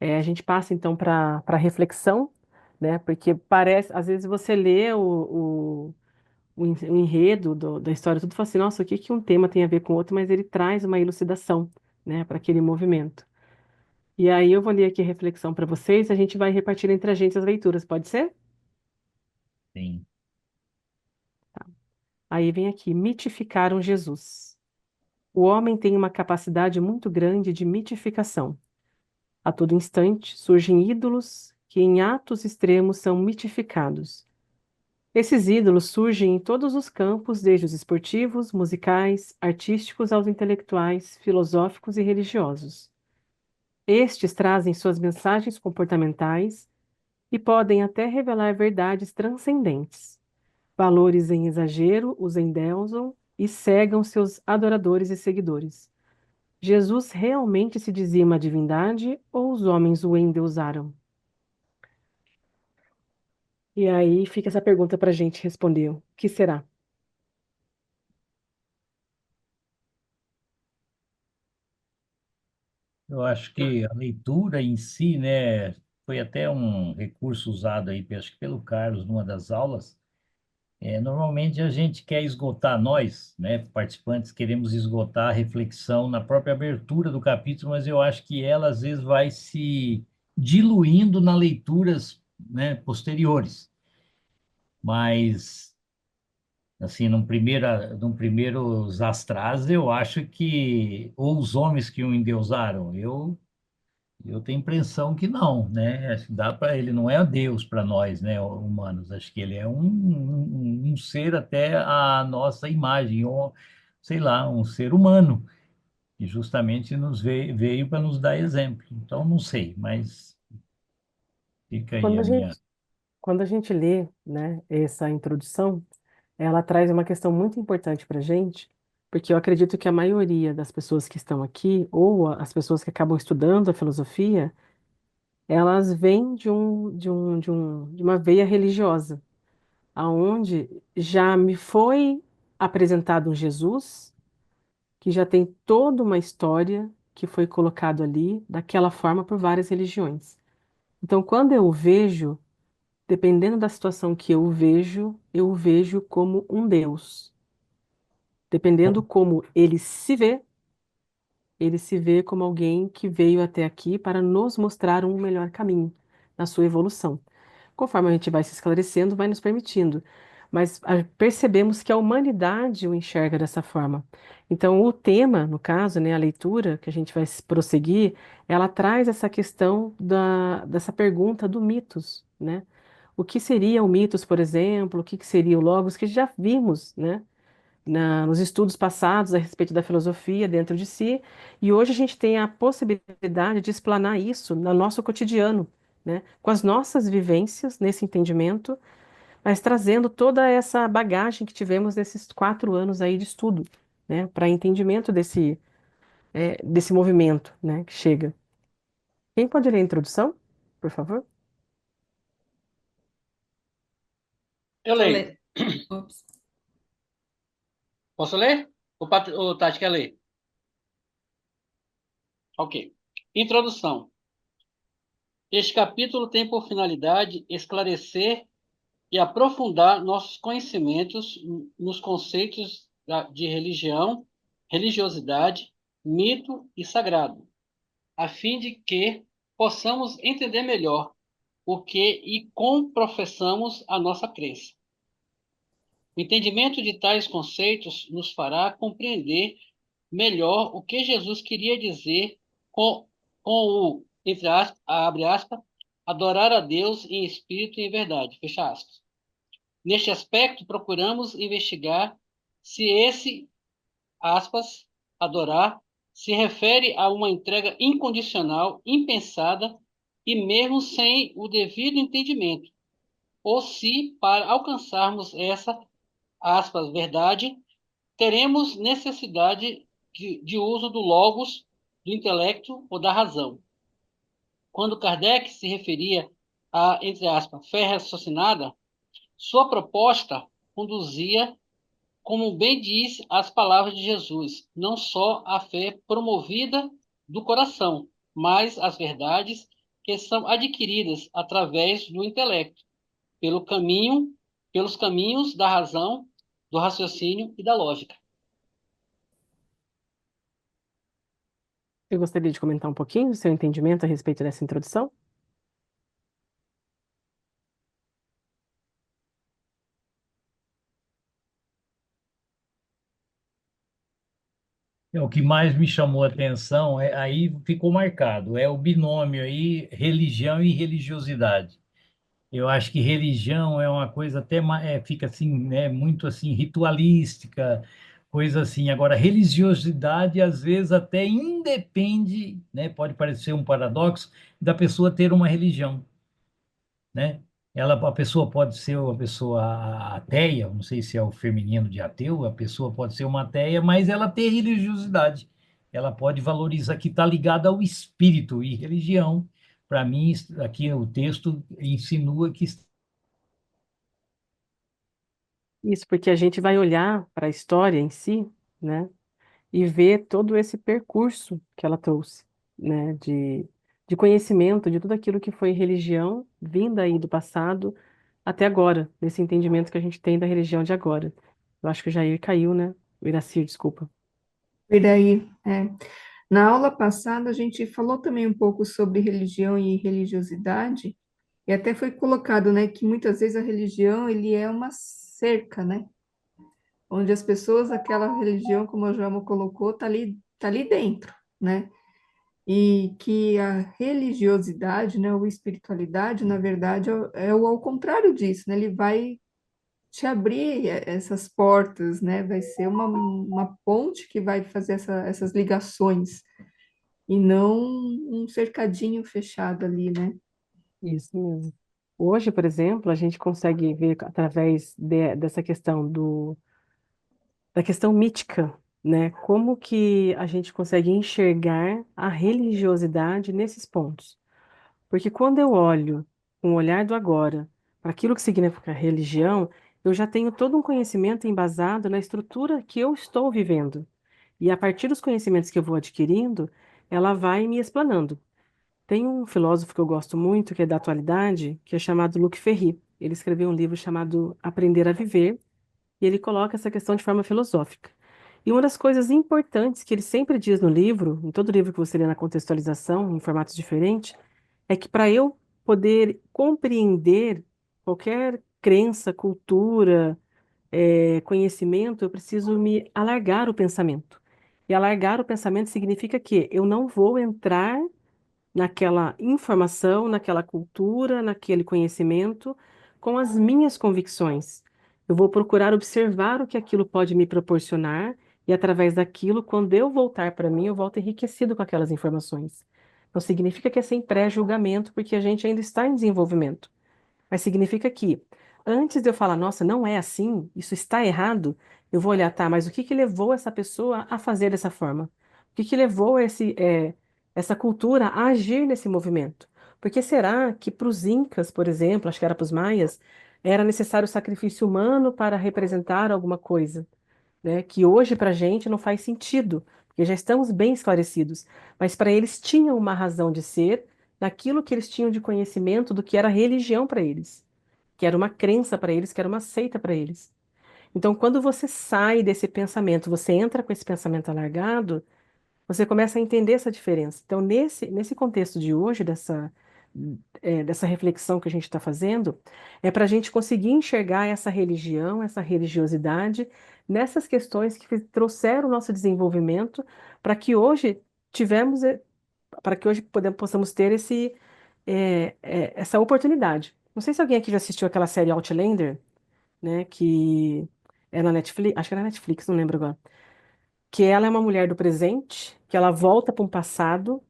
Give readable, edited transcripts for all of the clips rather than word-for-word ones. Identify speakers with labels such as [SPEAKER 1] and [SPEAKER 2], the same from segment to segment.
[SPEAKER 1] A gente passa então para reflexão, né? Porque parece, às vezes você lê o enredo da história, tudo fala assim, nossa, o que que um tema tem a ver com o outro, mas ele traz uma elucidação, né, para aquele movimento. E aí eu vou ler aqui a reflexão para vocês, a gente vai repartir entre a gente as leituras, pode ser?
[SPEAKER 2] Sim.
[SPEAKER 1] Aí vem aqui, mitificaram Jesus. O homem tem uma capacidade muito grande de mitificação. A todo instante surgem ídolos que, em atos extremos, são mitificados. Esses ídolos surgem em todos os campos, desde os esportivos, musicais, artísticos aos intelectuais, filosóficos e religiosos. Estes trazem suas mensagens comportamentais e podem até revelar verdades transcendentes. Valores em exagero os endeusam e cegam seus adoradores e seguidores. Jesus realmente se dizia uma divindade ou os homens o endeusaram? E aí fica essa pergunta para a gente responder. O que será?
[SPEAKER 2] Eu acho que a leitura em si, né, foi até um recurso usado aí, acho que pelo Carlos, numa das aulas. Normalmente a gente quer esgotar, nós, né, participantes, queremos esgotar a reflexão na própria abertura do capítulo, mas eu acho que ela às vezes vai se diluindo nas leituras, né, posteriores. Mas, assim, num primeiros astrás, eu acho que, ou os homens que o endeusaram, eu tenho a impressão que não, né? Acho que dá para ele não é Deus para nós, né, humanos. Acho que ele é um ser até a nossa imagem, ou sei lá, um ser humano que justamente veio para nos dar exemplo. Então não sei, mas fica aí
[SPEAKER 1] Quando
[SPEAKER 2] a
[SPEAKER 1] a
[SPEAKER 2] minha.
[SPEAKER 1] gente, quando a gente lê, né, essa introdução, ela traz uma questão muito importante para a gente, porque eu acredito que a maioria das pessoas que estão aqui, ou as pessoas que acabam estudando a filosofia, elas vêm de uma veia religiosa, aonde já me foi apresentado um Jesus que já tem toda uma história que foi colocado ali daquela forma por várias religiões. Então, quando eu o vejo, dependendo da situação que eu o vejo como um Deus. Dependendo como ele se vê como alguém que veio até aqui para nos mostrar um melhor caminho na sua evolução. Conforme a gente vai se esclarecendo, vai nos permitindo. Mas percebemos que a humanidade o enxerga dessa forma. Então, o tema, no caso, né, a leitura que a gente vai prosseguir, ela traz essa questão dessa pergunta do mitos, né? O que seria o mitos, por exemplo? O que que seria o logos, que já vimos, né? Nos estudos passados a respeito da filosofia dentro de si, e hoje a gente tem a possibilidade de explanar isso no nosso cotidiano, né? Com as nossas vivências nesse entendimento, mas trazendo toda essa bagagem que tivemos nesses 4 anos aí de estudo, né? Para entendimento desse movimento, né? Que chega. Quem pode ler a introdução, por favor?
[SPEAKER 3] Eu
[SPEAKER 4] Vou
[SPEAKER 3] leio.
[SPEAKER 4] ler. Ops.
[SPEAKER 3] Posso ler? O Tati quer ler? Ok. Introdução. Este capítulo tem por finalidade esclarecer e aprofundar nossos conhecimentos nos conceitos de religião, religiosidade, mito e sagrado, a fim de que possamos entender melhor o que e como professamos a nossa crença. O entendimento de tais conceitos nos fará compreender melhor o que Jesus queria dizer com o, entre aspas, abre aspas, adorar a Deus em espírito e em verdade, fecha aspas. Neste aspecto, procuramos investigar se esse, aspas, adorar, se refere a uma entrega incondicional, impensada e mesmo sem o devido entendimento, ou se, para alcançarmos essa, aspas, verdade, teremos necessidade de uso do logos, do intelecto ou da razão. Quando Kardec se referia a, entre aspas, fé raciocinada, sua proposta conduzia, como bem diz as palavras de Jesus, não só a fé promovida do coração, mas as verdades que são adquiridas através do intelecto, pelo caminho, pelos caminhos da razão, do raciocínio e da lógica.
[SPEAKER 1] Eu gostaria de comentar um pouquinho do seu entendimento a respeito dessa introdução.
[SPEAKER 2] O que mais me chamou a atenção, aí ficou marcado, é o binômio aí, religião e religiosidade. Eu acho que religião é uma coisa até fica assim, né, muito assim ritualística, coisa assim. Agora, religiosidade às vezes até independe, né, pode parecer um paradoxo, da pessoa ter uma religião, né? A pessoa pode ser uma pessoa ateia, não sei se é o feminino de ateu, a pessoa pode ser uma ateia, mas ela tem religiosidade. Ela pode valorizar que está ligada ao espírito e religião. Para mim, aqui o texto insinua que
[SPEAKER 1] Isso porque a gente vai olhar para a história em si, né, e ver todo esse percurso que ela trouxe, né, de conhecimento de tudo aquilo que foi religião, vinda aí do passado até agora, nesse entendimento que a gente tem da religião de agora. Eu acho que o Jair caiu, né? O Iracir, desculpa.
[SPEAKER 4] E daí, na aula passada, a gente falou também um pouco sobre religião e religiosidade, e até foi colocado, né, que muitas vezes a religião, ele é uma cerca, né, onde as pessoas daquela religião, como a Joelma colocou, tá ali dentro, né, e que a religiosidade, né, ou espiritualidade, na verdade, é o ao contrário disso, né, ele vai te abrir essas portas, né, vai ser uma ponte que vai fazer essas ligações, e não um cercadinho fechado ali, né?
[SPEAKER 1] Isso mesmo. Hoje, por exemplo, a gente consegue ver através dessa questão da questão mítica, né? Como que a gente consegue enxergar a religiosidade nesses pontos. Porque quando eu olho com o olhar do agora para aquilo que significa religião, eu já tenho todo um conhecimento embasado na estrutura que eu estou vivendo. E a partir dos conhecimentos que eu vou adquirindo, ela vai me explanando. Tem um filósofo que eu gosto muito, que é da atualidade, que é chamado Luc Ferry. Ele escreveu um livro chamado Aprender a Viver, e ele coloca essa questão de forma filosófica. E uma das coisas importantes que ele sempre diz no livro, em todo livro que você lê na contextualização, em formatos diferentes, é que para eu poder compreender qualquer crença, cultura, conhecimento, eu preciso me alargar o pensamento. E alargar o pensamento significa que eu não vou entrar naquela informação, naquela cultura, naquele conhecimento, com as minhas convicções. Eu vou procurar observar o que aquilo pode me proporcionar e, através daquilo, quando eu voltar para mim, eu volto enriquecido com aquelas informações. Não significa que é sem pré-julgamento, porque a gente ainda está em desenvolvimento. Mas significa que, antes de eu falar, nossa, não é assim, isso está errado, eu vou olhar, tá, mas o que que levou essa pessoa a fazer dessa forma? O que que levou essa cultura a agir nesse movimento? Porque será que para os incas, por exemplo, acho que era para os maias, era necessário o sacrifício humano para representar alguma coisa, né? Que hoje para a gente não faz sentido, porque já estamos bem esclarecidos. Mas para eles tinha uma razão de ser naquilo que eles tinham de conhecimento do que era religião para eles, que era uma crença para eles, que era uma seita para eles. Então, quando você sai desse pensamento, você entra com esse pensamento alargado, você começa a entender essa diferença. Então, nesse contexto de hoje, dessa reflexão que a gente está fazendo, é para a gente conseguir enxergar essa religião, essa religiosidade, nessas questões que trouxeram o nosso desenvolvimento, para que hoje tivemos, para que hoje possamos ter essa oportunidade. Não sei se alguém aqui já assistiu aquela série Outlander, né, que é na Netflix, acho que é na Netflix, não lembro agora, que ela é uma mulher do presente, que ela volta para um passado,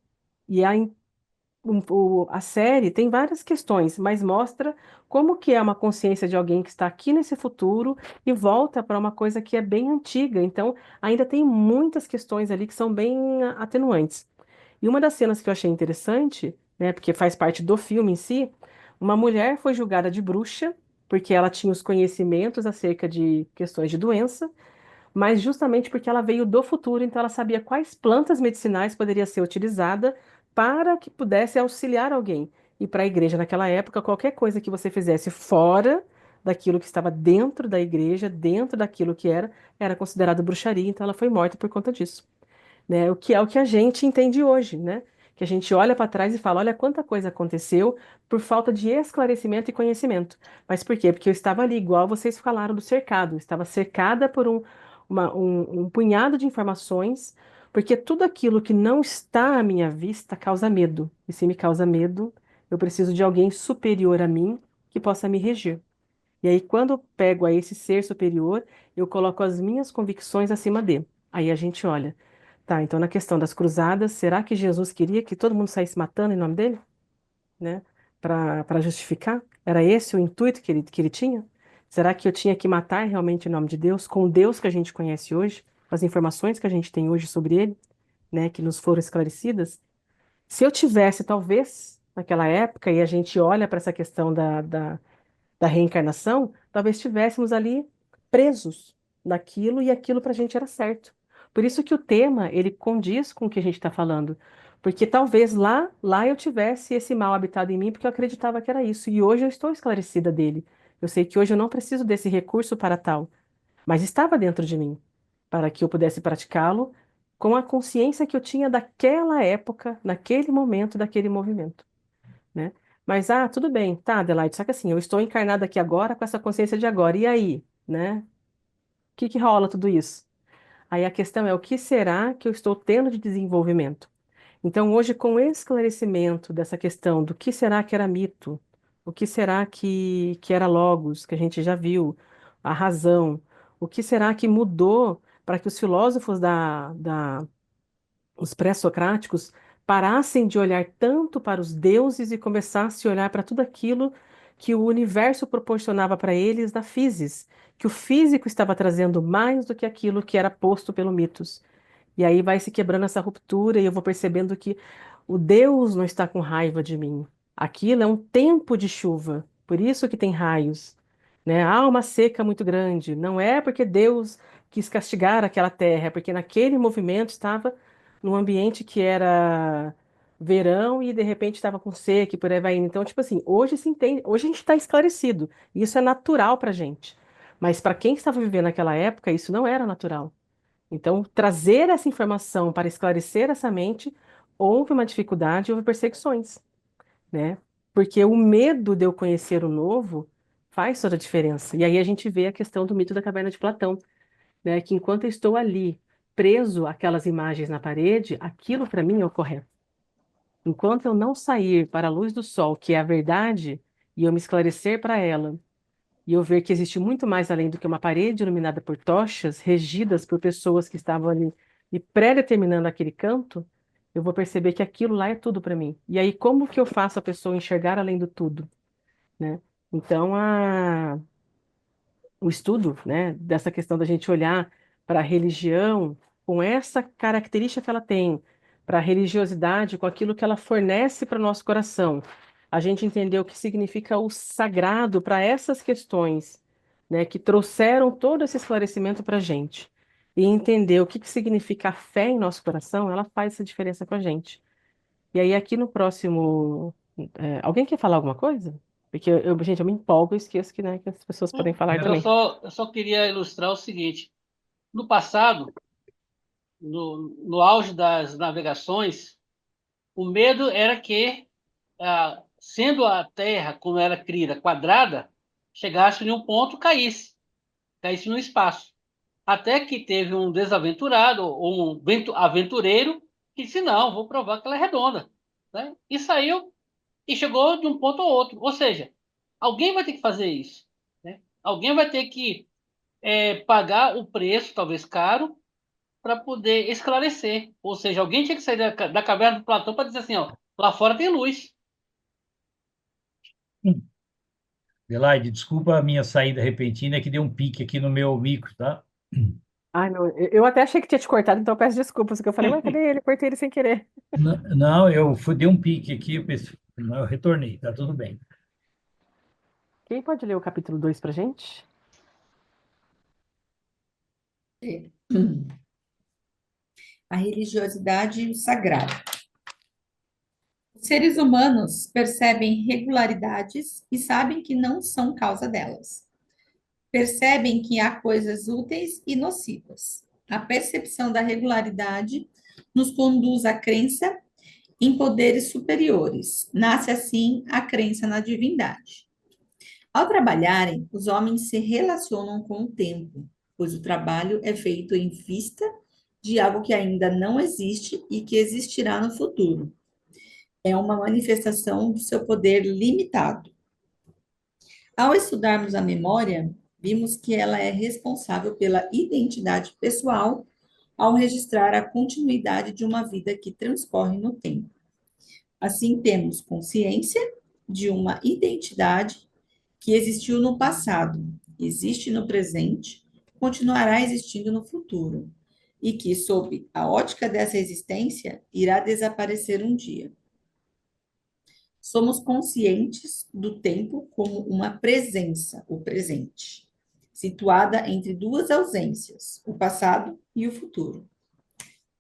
[SPEAKER 1] e a série tem várias questões, mas mostra como que é uma consciência de alguém que está aqui nesse futuro e volta para uma coisa que é bem antiga. Então, ainda tem muitas questões ali que são bem atenuantes. E uma das cenas que eu achei interessante, né, porque faz parte do filme em si, uma mulher foi julgada de bruxa porque ela tinha os conhecimentos acerca de questões de doença, mas justamente porque ela veio do futuro, então ela sabia quais plantas medicinais poderia ser utilizada para que pudesse auxiliar alguém. E para a igreja naquela época, qualquer coisa que você fizesse fora daquilo que estava dentro da igreja, dentro daquilo que era considerado bruxaria, então ela foi morta por conta disso, né? O que é o que a gente entende hoje, né? Que a gente olha para trás e fala, olha quanta coisa aconteceu por falta de esclarecimento e conhecimento. Mas por quê? Porque eu estava ali, igual vocês falaram do cercado, eu estava cercada por um punhado de informações, porque tudo aquilo que não está à minha vista causa medo. E se me causa medo, eu preciso de alguém superior a mim que possa me regir. E aí, quando eu pego a esse ser superior, eu coloco as minhas convicções acima dele. Aí a gente olha. Tá, então na questão das cruzadas, será que Jesus queria que todo mundo saísse matando em nome dele, né? Para justificar? Era esse o intuito que ele tinha? Será que eu tinha que matar realmente em nome de Deus, com o Deus que a gente conhece hoje, com as informações que a gente tem hoje sobre ele, né, que nos foram esclarecidas? Se eu tivesse, talvez, naquela época, e a gente olha para essa questão da reencarnação, talvez estivéssemos ali presos naquilo e aquilo para a gente era certo. Por isso que o tema, ele condiz com o que a gente está falando. Porque talvez lá eu tivesse esse mal habitado em mim, porque eu acreditava que era isso. E hoje eu estou esclarecida dele. Eu sei que hoje eu não preciso desse recurso para tal, mas estava dentro de mim, para que eu pudesse praticá-lo com a consciência que eu tinha daquela época, naquele momento, daquele movimento, né? Mas, tudo bem, tá, Adelaide, só que assim, eu estou encarnada aqui agora com essa consciência de agora, e aí, né? O que que rola tudo isso? Aí a questão é, o que será que eu estou tendo de desenvolvimento? Então, hoje, com o esclarecimento dessa questão do que será que era mito, o que será que era logos, que a gente já viu, a razão, o que será que mudou para que os filósofos os pré-socráticos parassem de olhar tanto para os deuses e começassem a olhar para tudo aquilo que o universo proporcionava para eles da physis, que o físico estava trazendo mais do que aquilo que era posto pelo mitos. E aí vai se quebrando essa ruptura e eu vou percebendo que o Deus não está com raiva de mim. Aquilo é um tempo de chuva, por isso que tem raios, né? Há uma seca muito grande. Não é porque Deus quis castigar aquela terra, é porque naquele movimento estava num ambiente que era verão e de repente estava com seca e por aí vai indo. Então, tipo assim, hoje se entende, hoje a gente está esclarecido. Isso é natural para gente. Mas para quem estava vivendo naquela época, isso não era natural. Então, trazer essa informação para esclarecer essa mente, houve uma dificuldade, houve perseguições, né? Porque o medo de eu conhecer o novo faz toda a diferença. E aí a gente vê a questão do mito da caverna de Platão, né? Que enquanto eu estou ali, preso àquelas imagens na parede, aquilo para mim é o correto. Enquanto eu não sair para a luz do sol, que é a verdade, e eu me esclarecer para ela, e eu ver que existe muito mais além do que uma parede iluminada por tochas, regidas por pessoas que estavam ali e pré-determinando aquele canto, eu vou perceber que aquilo lá é tudo para mim. E aí, como que eu faço a pessoa enxergar além do tudo, né? Então, o estudo, né, dessa questão da gente olhar para a religião com essa característica que ela tem, para a religiosidade, com aquilo que ela fornece para o nosso coração. A gente entender o que significa o sagrado para essas questões, né, que trouxeram todo esse esclarecimento para a gente. E entender o que que significa a fé em nosso coração, ela faz essa diferença com a gente. E aí, aqui no próximo. Alguém quer falar alguma coisa? Porque, gente, eu me empolgo e esqueço que, né, que as pessoas podem falar
[SPEAKER 3] Eu
[SPEAKER 1] também.
[SPEAKER 3] só, eu só queria ilustrar o seguinte: no passado, no auge das navegações, o medo era que, sendo a Terra, como era criada, quadrada, chegasse em um ponto, caísse no espaço. Até que teve um desaventurado ou um aventureiro que disse: não, vou provar que ela é redonda. Né? E saiu e chegou de um ponto ao outro. Ou seja, alguém vai ter que fazer isso. Né? Alguém vai ter que pagar o preço, talvez caro, para poder esclarecer. Ou seja, alguém tinha que sair da caverna do Platão para dizer assim: ó, lá fora tem luz.
[SPEAKER 2] Adelaide, desculpa a minha saída repentina, é que deu um pique aqui no meu micro, tá?
[SPEAKER 1] Ai, não, eu até achei que tinha te cortado, então eu peço desculpas, porque eu falei, ué, cadê ele? Cortei ele sem querer.
[SPEAKER 2] Não, dei um pique aqui, eu retornei, tá tudo bem.
[SPEAKER 1] Quem pode ler o capítulo 2 pra gente?
[SPEAKER 5] A religiosidade e o sagrado. Os seres humanos percebem regularidades e sabem que não são causa delas. Percebem que há coisas úteis e nocivas. A percepção da regularidade nos conduz à crença em poderes superiores. Nasce assim a crença na divindade. Ao trabalharem, os homens se relacionam com o tempo, pois o trabalho é feito em vista de algo que ainda não existe e que existirá no futuro. É uma manifestação do seu poder limitado. Ao estudarmos a memória, vimos que ela é responsável pela identidade pessoal ao registrar a continuidade de uma vida que transcorre no tempo. Assim, temos consciência de uma identidade que existiu no passado, existe no presente, continuará existindo no futuro, e que, sob a ótica dessa existência, irá desaparecer um dia. Somos conscientes do tempo como uma presença, o presente, situada entre duas ausências, o passado e o futuro.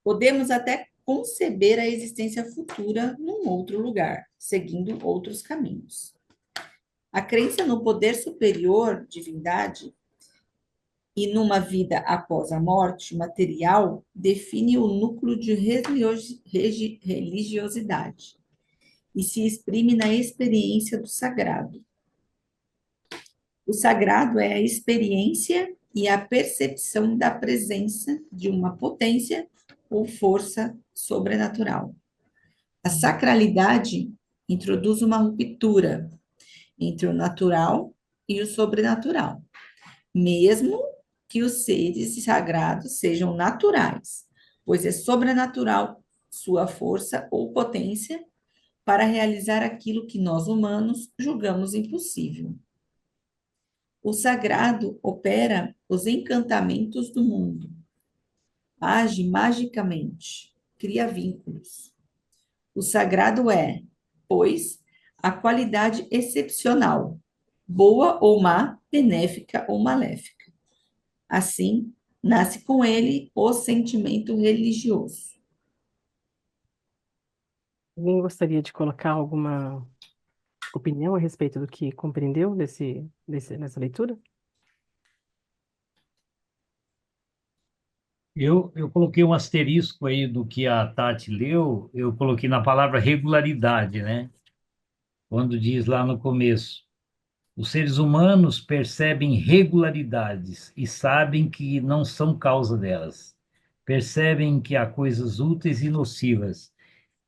[SPEAKER 5] Podemos até conceber a existência futura num outro lugar, seguindo outros caminhos. A crença no poder superior, divindade, e numa vida após a morte material, define o núcleo de religiosidade e se exprime na experiência do sagrado. O sagrado é a experiência e a percepção da presença de uma potência ou força sobrenatural. A sacralidade introduz uma ruptura entre o natural e o sobrenatural, mesmo que os seres sagrados sejam naturais, pois é sobrenatural sua força ou potência para realizar aquilo que nós humanos julgamos impossível. O sagrado opera os encantamentos do mundo, age magicamente, cria vínculos. O sagrado é, pois, a qualidade excepcional, boa ou má, benéfica ou maléfica. Assim, nasce com ele o sentimento religioso.
[SPEAKER 1] Alguém gostaria de colocar alguma opinião a respeito do que compreendeu nessa leitura?
[SPEAKER 2] Eu coloquei um asterisco aí do que a Tati leu, eu coloquei na palavra regularidade, né? Quando diz lá no começo, os seres humanos percebem regularidades e sabem que não são causa delas. Percebem que há coisas úteis e nocivas.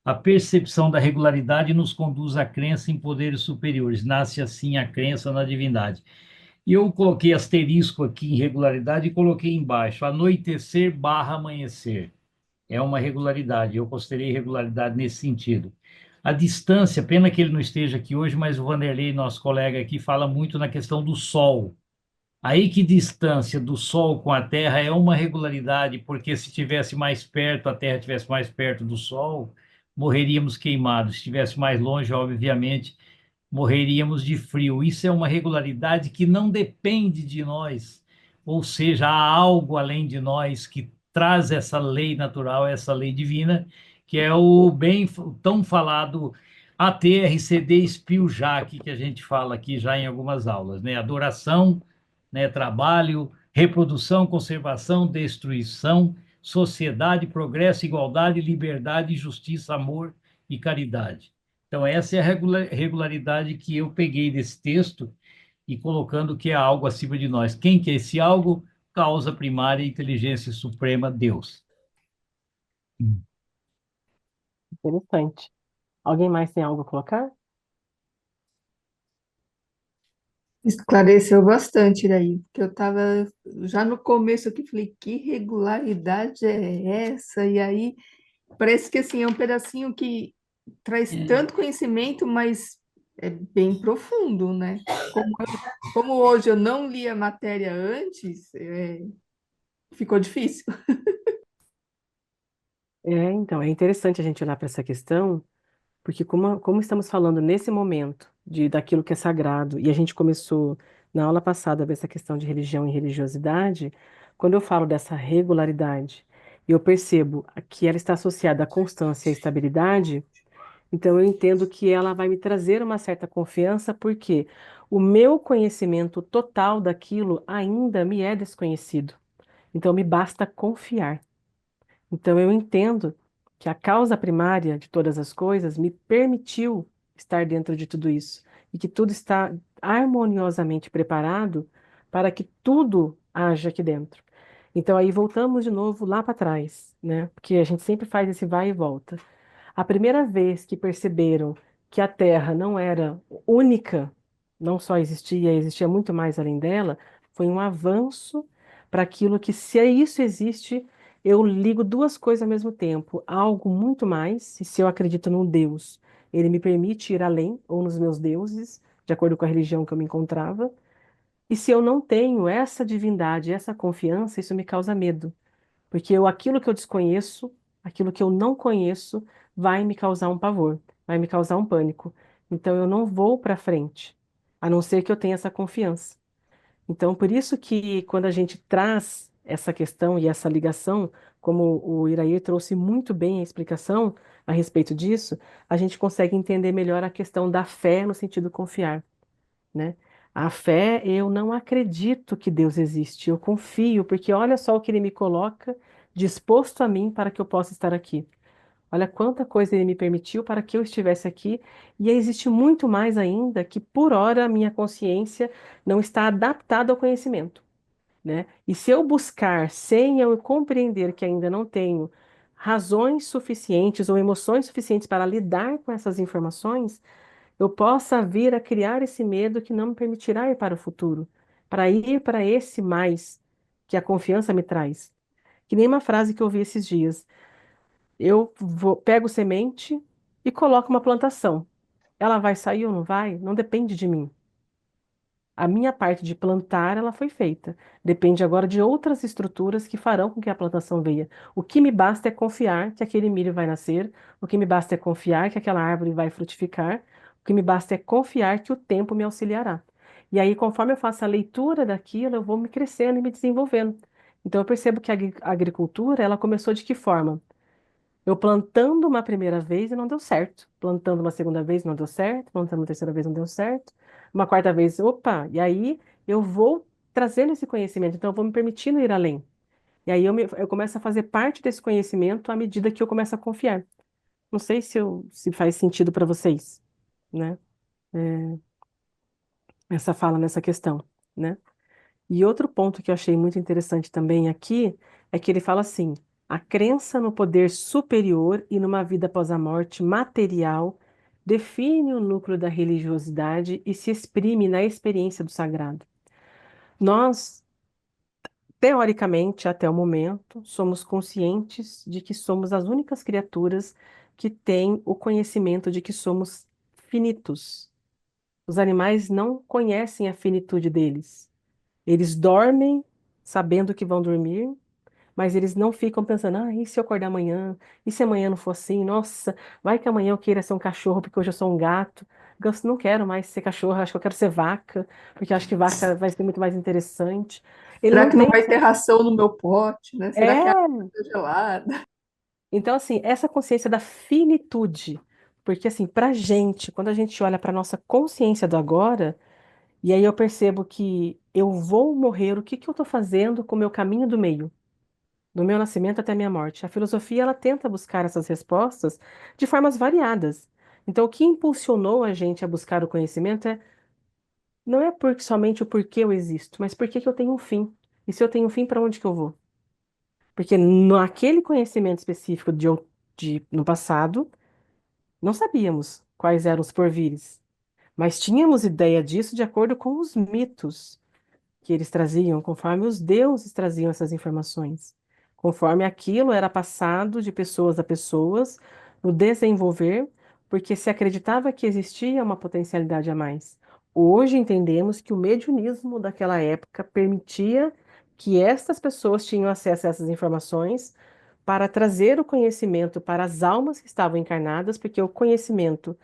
[SPEAKER 2] A percepção da regularidade nos conduz à crença em poderes superiores. Nasce assim a crença na divindade. E eu coloquei asterisco aqui em regularidade e coloquei embaixo, anoitecer barra amanhecer. É uma regularidade, eu considerei regularidade nesse sentido. A distância, pena que ele não esteja aqui hoje, mas o Vanderlei, nosso colega aqui, fala muito na questão do Sol. Aí que distância do Sol com a Terra é uma regularidade, porque se estivesse mais perto, a Terra estivesse mais perto do Sol, morreríamos queimados. Se estivesse mais longe, obviamente, morreríamos de frio. Isso é uma regularidade que não depende de nós, ou seja, há algo além de nós que traz essa lei natural, essa lei divina, que é o bem tão falado ATRCD Spiljac, que a gente fala aqui já em algumas aulas, né? Adoração, né? Trabalho, reprodução, conservação, destruição, sociedade, progresso, igualdade, liberdade, justiça, amor e caridade. Então, essa é a regularidade que eu peguei desse texto e colocando que é algo acima de nós. Quem que é esse algo? Causa primária, inteligência suprema, Deus.
[SPEAKER 1] Interessante. Alguém mais tem algo a colocar?
[SPEAKER 4] Esclareceu bastante daí, porque eu estava já no começo aqui, falei, que regularidade é essa? E aí parece que assim, é um pedacinho que traz tanto conhecimento, mas é bem profundo, né? Como hoje eu não li a matéria antes, ficou difícil.
[SPEAKER 1] Então, é interessante a gente olhar para essa questão, porque como estamos falando nesse momento daquilo que é sagrado, e a gente começou na aula passada a ver essa questão de religião e religiosidade, quando eu falo dessa regularidade, e eu percebo que ela está associada à constância e à estabilidade, Então, eu entendo que ela vai me trazer uma certa confiança, porque o meu conhecimento total daquilo ainda me é desconhecido. Então, me basta confiar. Então, eu entendo que a causa primária de todas as coisas me permitiu estar dentro de tudo isso e que tudo está harmoniosamente preparado para que tudo haja aqui dentro. Então, aí voltamos de novo lá para trás, né? Porque a gente sempre faz esse vai e volta. A primeira vez que perceberam que a Terra não era única, não só existia, existia muito mais além dela, foi um avanço para aquilo que, se isso existe, eu ligo duas coisas ao mesmo tempo. Algo muito mais, e se eu acredito num Deus, ele me permite ir além, ou nos meus deuses, de acordo com a religião que eu me encontrava. E se eu não tenho essa divindade, essa confiança, isso me causa medo. Porque aquilo que eu desconheço, aquilo que eu não conheço, vai me causar um pavor, vai me causar um pânico. Então eu não vou para frente, a não ser que eu tenha essa confiança. Então, por isso que quando a gente traz essa questão e essa ligação, como o Irair trouxe muito bem a explicação a respeito disso, a gente consegue entender melhor a questão da fé no sentido confiar, né? A fé, eu não acredito que Deus existe, eu confio, porque olha só o que ele me coloca disposto a mim para que eu possa estar aqui. Olha quanta coisa ele me permitiu para que eu estivesse aqui, e existe muito mais ainda que, por hora, a minha consciência não está adaptada ao conhecimento, né? E se eu buscar sem eu compreender que ainda não tenho razões suficientes ou emoções suficientes para lidar com essas informações, eu possa vir a criar esse medo que não me permitirá ir para o futuro, para ir para esse mais que a confiança me traz. Que nem uma frase que eu ouvi esses dias. Pego semente e coloco uma plantação. Ela vai sair ou não vai? Não depende de mim. A minha parte de plantar, ela foi feita. Depende agora de outras estruturas que farão com que a plantação venha. O que me basta é confiar que aquele milho vai nascer, o que me basta é confiar que aquela árvore vai frutificar, o que me basta é confiar que o tempo me auxiliará. E aí, conforme eu faço a leitura daquilo, eu vou me crescendo e me desenvolvendo. Então, eu percebo que a agricultura, ela começou de que forma? Eu plantando uma primeira vez e não deu certo. Plantando uma segunda vez não deu certo. Plantando uma terceira vez não deu certo. Uma quarta vez, opa! E aí eu vou trazendo esse conhecimento. Então eu vou me permitindo ir além. E aí eu começo a fazer parte desse conhecimento à medida que eu começo a confiar. Não sei se faz sentido para vocês, né? Essa fala nessa questão, né? E outro ponto que eu achei muito interessante também aqui é que ele fala assim: a crença no poder superior e numa vida após a morte material define o núcleo da religiosidade e se exprime na experiência do sagrado. Nós, teoricamente, até o momento, somos conscientes de que somos as únicas criaturas que têm o conhecimento de que somos finitos. Os animais não conhecem a finitude deles. Eles dormem sabendo que vão dormir, mas eles não ficam pensando, e se eu acordar amanhã? E se amanhã não for assim? Nossa, vai que amanhã eu queira ser um cachorro porque hoje eu sou um gato. Eu não quero mais ser cachorro, acho que eu quero ser vaca, porque acho que vaca vai ser muito mais interessante. Ele
[SPEAKER 4] Será
[SPEAKER 1] não
[SPEAKER 4] que não
[SPEAKER 1] tem
[SPEAKER 4] vai
[SPEAKER 1] essa...
[SPEAKER 4] ter ração no meu pote, né? Será que a água
[SPEAKER 1] É!
[SPEAKER 4] está gelada?
[SPEAKER 1] Então, assim, essa consciência da finitude, porque, assim, pra gente, quando a gente olha para nossa consciência do agora, e aí eu percebo que eu vou morrer, o que que eu estou fazendo com o meu caminho do meio? Do meu nascimento até a minha morte. A filosofia, ela tenta buscar essas respostas de formas variadas. Então, o que impulsionou a gente a buscar o conhecimento não é porque somente o porquê eu existo, mas porque que eu tenho um fim. E se eu tenho um fim, para onde que eu vou? Porque naquele conhecimento específico no passado, não sabíamos quais eram os porvires, mas tínhamos ideia disso de acordo com os mitos que eles traziam, conforme os deuses traziam essas informações, conforme aquilo era passado de pessoas a pessoas no desenvolver, porque se acreditava que existia uma potencialidade a mais. Hoje entendemos que o mediunismo daquela época permitia que estas pessoas tinham acesso a essas informações para trazer o conhecimento para as almas que estavam encarnadas, porque o conhecimento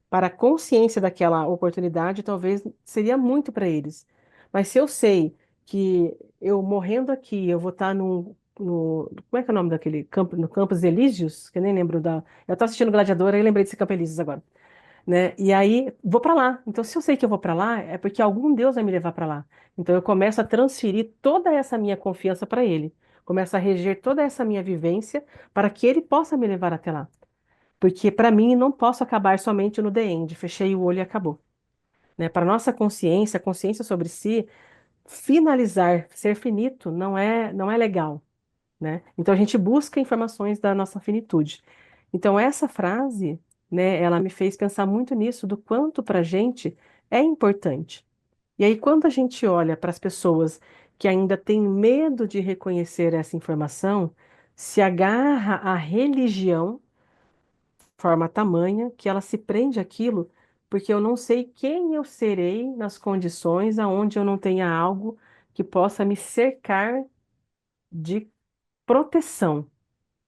[SPEAKER 1] para a consciência daquela oportunidade, talvez seria muito para eles. Mas se eu sei que eu morrendo aqui, eu vou estar como é que é o nome daquele campo, no Campos Elíseos, que eu nem lembro da. Eu tô assistindo Gladiador, aí lembrei desse Campo Elíseos agora, né? E aí vou para lá. Então, se eu sei que eu vou para lá, é porque algum Deus vai me levar para lá. Então, eu começo a transferir toda essa minha confiança para Ele. Começo a reger toda essa minha vivência para que Ele possa me levar até lá. Porque para mim não posso acabar somente no the end, fechei o olho e acabou, né? Para nossa consciência, a consciência sobre si, finalizar, ser finito não é legal, né? Então a gente busca informações da nossa finitude. Então essa frase, né, ela me fez pensar muito nisso, do quanto para a gente é importante. E aí quando a gente olha para as pessoas que ainda têm medo de reconhecer essa informação, se agarra à religião forma tamanha que ela se prende àquilo, porque eu não sei quem eu serei nas condições aonde eu não tenha algo que possa me cercar de proteção.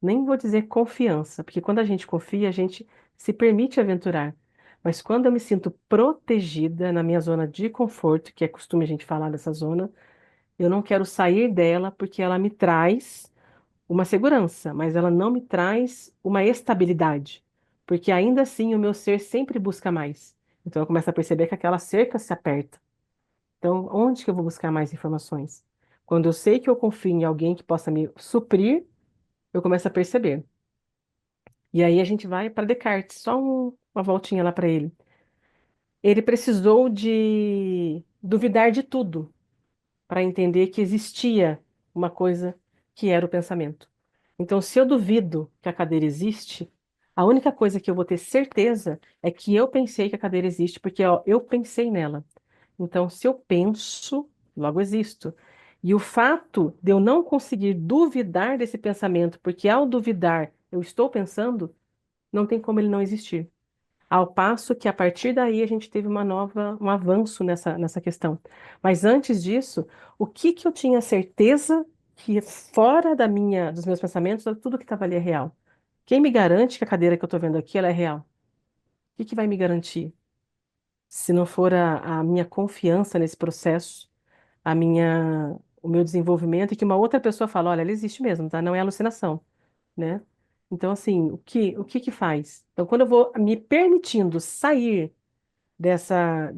[SPEAKER 1] Nem vou dizer confiança, porque quando a gente confia, a gente se permite aventurar. Mas quando eu me sinto protegida na minha zona de conforto, que é costume a gente falar dessa zona, eu não quero sair dela porque ela me traz uma segurança, mas ela não me traz uma estabilidade, porque ainda assim o meu ser sempre busca mais. Então eu começo a perceber que aquela cerca se aperta. Então, onde que eu vou buscar mais informações? Quando eu sei que eu confio em alguém que possa me suprir, eu começo a perceber. E aí a gente vai para Descartes, uma voltinha lá para ele. Ele precisou de duvidar de tudo para entender que existia uma coisa que era o pensamento. Então, se eu duvido que a cadeira existe, a única coisa que eu vou ter certeza é que eu pensei que a cadeira existe, porque ó, eu pensei nela. Então, se eu penso, logo existo. E o fato de eu não conseguir duvidar desse pensamento, porque ao duvidar eu estou pensando, não tem como ele não existir. Ao passo que a partir daí a gente teve um avanço nessa questão. Mas antes disso, o que que eu tinha certeza que fora dos meus pensamentos, tudo que estava ali é real? Quem me garante que a cadeira que eu estou vendo aqui, ela é real? O que que vai me garantir? Se não for a minha confiança nesse processo, o meu desenvolvimento, e que uma outra pessoa fala, olha, ela existe mesmo, tá? Não é alucinação, né? Então, assim, o que que faz? Então, quando eu vou me permitindo sair dessa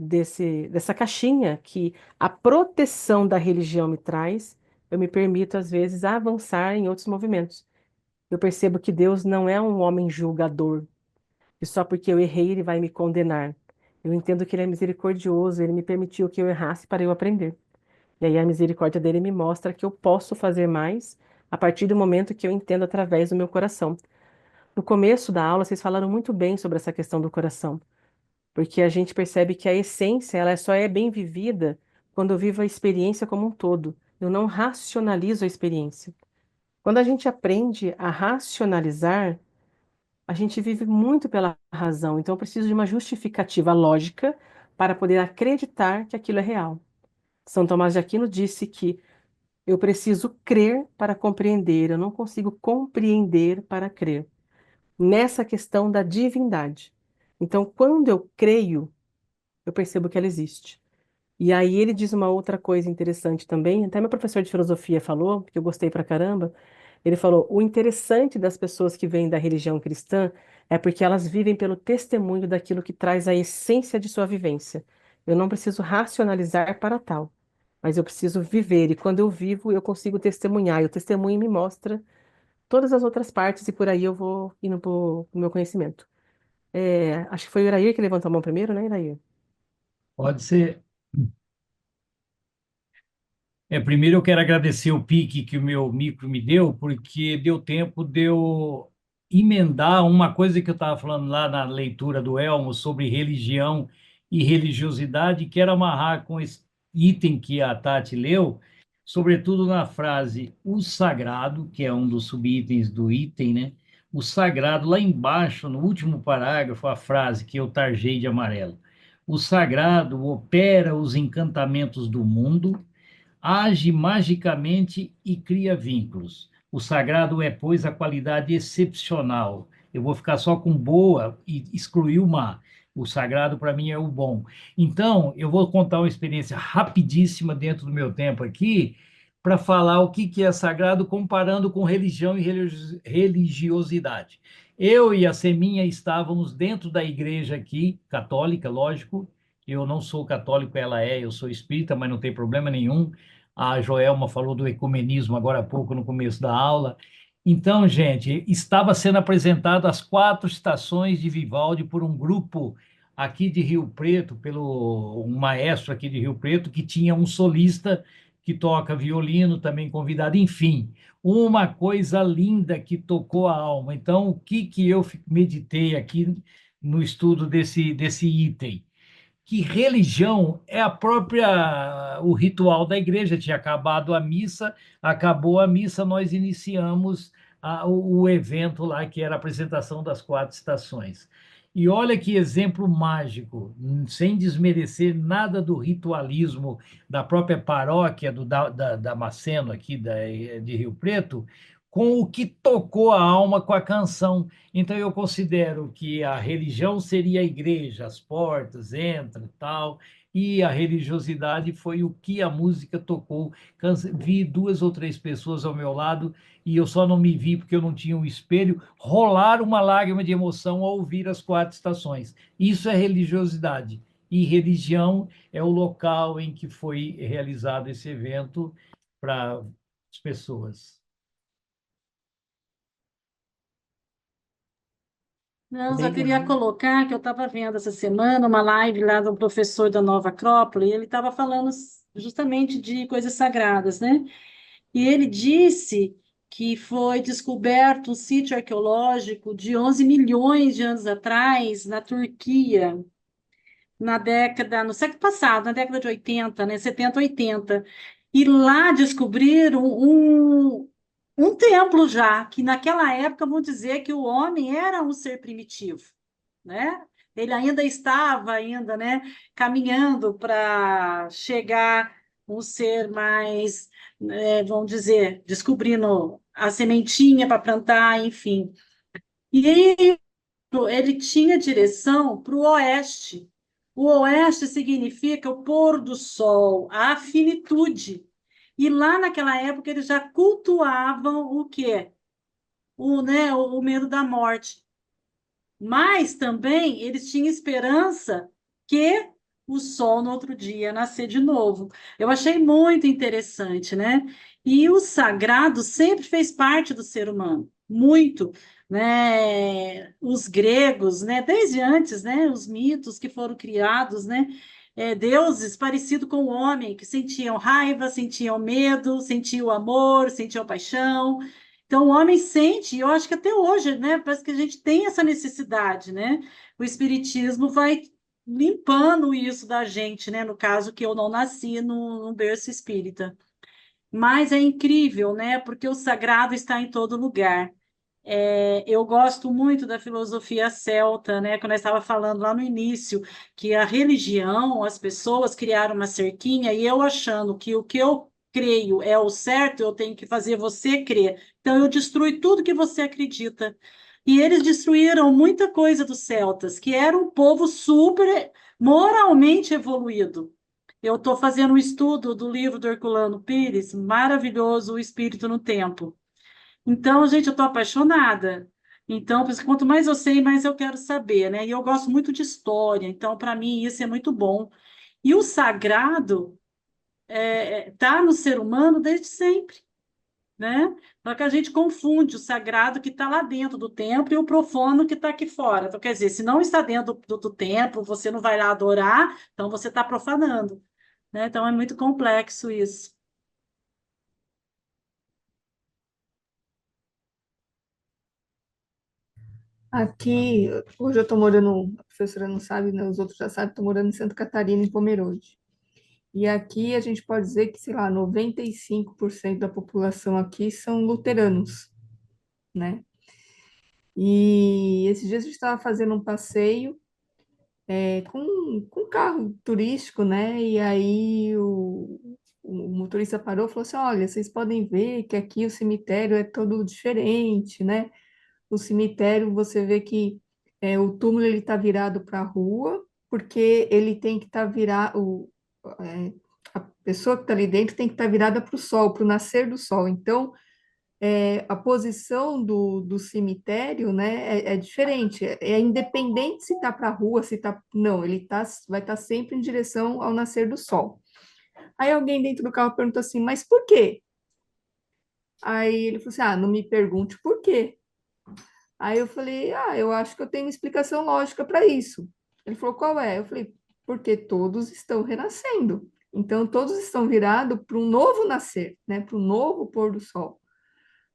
[SPEAKER 1] caixinha que a proteção da religião me traz, eu me permito, às vezes, avançar em outros movimentos. Eu percebo que Deus não é um homem julgador, e só porque eu errei, ele vai me condenar. Eu entendo que ele é misericordioso, ele me permitiu que eu errasse para eu aprender. E aí a misericórdia dele me mostra que eu posso fazer mais a partir do momento que eu entendo através do meu coração. No começo da aula, vocês falaram muito bem sobre essa questão do coração, porque a gente percebe que a essência, ela só é bem vivida quando eu vivo a experiência como um todo. Eu não racionalizo a experiência. Quando a gente aprende a racionalizar, a gente vive muito pela razão. Então, eu preciso de uma justificativa lógica para poder acreditar que aquilo é real. São Tomás de Aquino disse que eu preciso crer para compreender, eu não consigo compreender para crer. Nessa questão da divindade. Então, quando eu creio, eu percebo que ela existe. E aí ele diz uma outra coisa interessante também, até meu professor de filosofia falou, que eu gostei pra caramba. Ele falou: o interessante das pessoas que vêm da religião cristã é porque elas vivem pelo testemunho daquilo que traz a essência de sua vivência. Eu não preciso racionalizar para tal, mas eu preciso viver, e quando eu vivo, eu consigo testemunhar, e o testemunho me mostra todas as outras partes, e por aí eu vou indo para o meu conhecimento. Acho que foi o Irair que levantou a mão primeiro, né, Irair?
[SPEAKER 2] Pode ser. Primeiro eu quero agradecer o pique que o meu micro me deu, porque deu tempo de eu emendar uma coisa que eu estava falando lá na leitura do Elmo sobre religião e religiosidade, quero amarrar com esse item que a Tati leu, sobretudo na frase o sagrado, que é um dos subitens do item, né? O sagrado, lá embaixo, no último parágrafo, a frase que eu tarjei de amarelo. O sagrado opera os encantamentos do mundo, age magicamente e cria vínculos. O sagrado é, pois, a qualidade excepcional. Eu vou ficar só com boa e excluir o má. O sagrado, para mim, é o bom. Então, eu vou contar uma experiência rapidíssima dentro do meu tempo aqui, para falar o que que é sagrado, comparando com religião e religiosidade. Eu e a Seminha estávamos dentro da igreja aqui, católica, lógico. Eu não sou católico, ela é, eu sou espírita, mas não tem problema nenhum. A Joelma falou do ecumenismo agora há pouco, no começo da aula. Então, gente, estava sendo apresentado as 4 estações de Vivaldi por um grupo aqui de Rio Preto, pelo um maestro aqui de Rio Preto, que tinha um solista que toca violino, também convidado, enfim, uma coisa linda que tocou a alma. Então, o que que eu meditei aqui no estudo desse item? Que religião é a própria, o ritual da igreja. Tinha acabado a missa, acabou a missa, nós iniciamos o evento lá, que era a apresentação das 4 estações. E olha que exemplo mágico, sem desmerecer nada do ritualismo da própria paróquia da Damasceno, aqui de Rio Preto, com o que tocou a alma com a canção. Então, eu considero que a religião seria a igreja, as portas, entra, tal, e a religiosidade foi o que a música tocou. Vi 2 ou 3 pessoas ao meu lado, e eu só não me vi porque eu não tinha um espelho, rolar uma lágrima de emoção ao ouvir as 4 estações. Isso é religiosidade. E religião é o local em que foi realizado esse evento para as pessoas.
[SPEAKER 6] Não, só queria
[SPEAKER 4] Legal.
[SPEAKER 6] colocar que eu estava vendo essa semana uma live lá do professor da Nova Acrópole, e ele estava falando justamente de coisas sagradas, né? E ele disse que foi descoberto um sítio arqueológico de 11 milhões de anos atrás, na Turquia, no século passado, na década de 80, né? 70, 80. E lá descobriram um templo já, que naquela época vão dizer que o homem era um ser primitivo, né? Ele ainda estava né, caminhando para chegar um ser mais, vamos dizer, descobrindo a sementinha para plantar, enfim. E ele tinha direção para o oeste. O oeste significa o pôr do sol, a finitude. E lá naquela época eles já cultuavam o quê? O medo da morte. Mas também eles tinham esperança que o sol no outro dia ia nascer de novo. Eu achei muito interessante, né? E o sagrado sempre fez parte do ser humano, muito, né? Os gregos, né? Desde antes, né? Os mitos que foram criados, né? Deuses parecidos com o homem, que sentiam raiva, sentiam medo, sentiam amor, sentiam paixão. Então, o homem sente, e eu acho que até hoje, né? Parece que a gente tem essa necessidade, né? O espiritismo vai limpando isso da gente, né? No caso que eu não nasci no berço espírita. Mas é incrível, né? Porque o sagrado está em todo lugar. Eu gosto muito da filosofia celta, né? Quando eu estava falando lá no início, que a religião, as pessoas criaram uma cerquinha, e eu achando que o que eu creio é o certo, eu tenho que fazer você crer. Então eu destruo tudo que você acredita. E eles destruíram muita coisa dos celtas, que era um povo super moralmente evoluído. Eu estou fazendo um estudo do livro do Herculano Pires, maravilhoso, O Espírito no Tempo. Então, gente, eu estou apaixonada. Então, por isso, quanto mais eu sei, mais eu quero saber, né? E eu gosto muito de história, então, para mim, isso é muito bom. E o sagrado está no ser humano desde sempre, né? Só que a gente confunde o sagrado que está lá dentro do templo e o profano que está aqui fora. Então, quer dizer, se não está dentro do templo, você não vai lá adorar, então você está profanando, né? Então, é muito complexo isso.
[SPEAKER 4] Aqui, hoje eu estou morando, a professora não sabe, né, os outros já sabem, estou morando em Santa Catarina, em Pomerode. E aqui a gente pode dizer que, sei lá, 95% da população aqui são luteranos, né? E esses dias a gente estava fazendo um passeio com carro turístico, né? E aí o motorista parou e falou assim: Olha, vocês podem ver que aqui o cemitério é todo diferente, né? O cemitério, você vê que o túmulo ele está virado para a rua, porque ele tem que estar virado, a pessoa que está ali dentro tem que estar virada para o sol, para o nascer do sol. Então, a posição do cemitério, né, é diferente. É independente se está para a rua, se está. Não, vai estar sempre em direção ao nascer do sol. Aí alguém dentro do carro perguntou assim, mas por quê? Aí ele falou assim, não me pergunte por quê. Aí eu falei, eu acho que eu tenho uma explicação lógica para isso. Ele falou, qual é? Eu falei, porque todos estão renascendo. Então, todos estão virados para um novo nascer, né? Para um novo pôr do sol.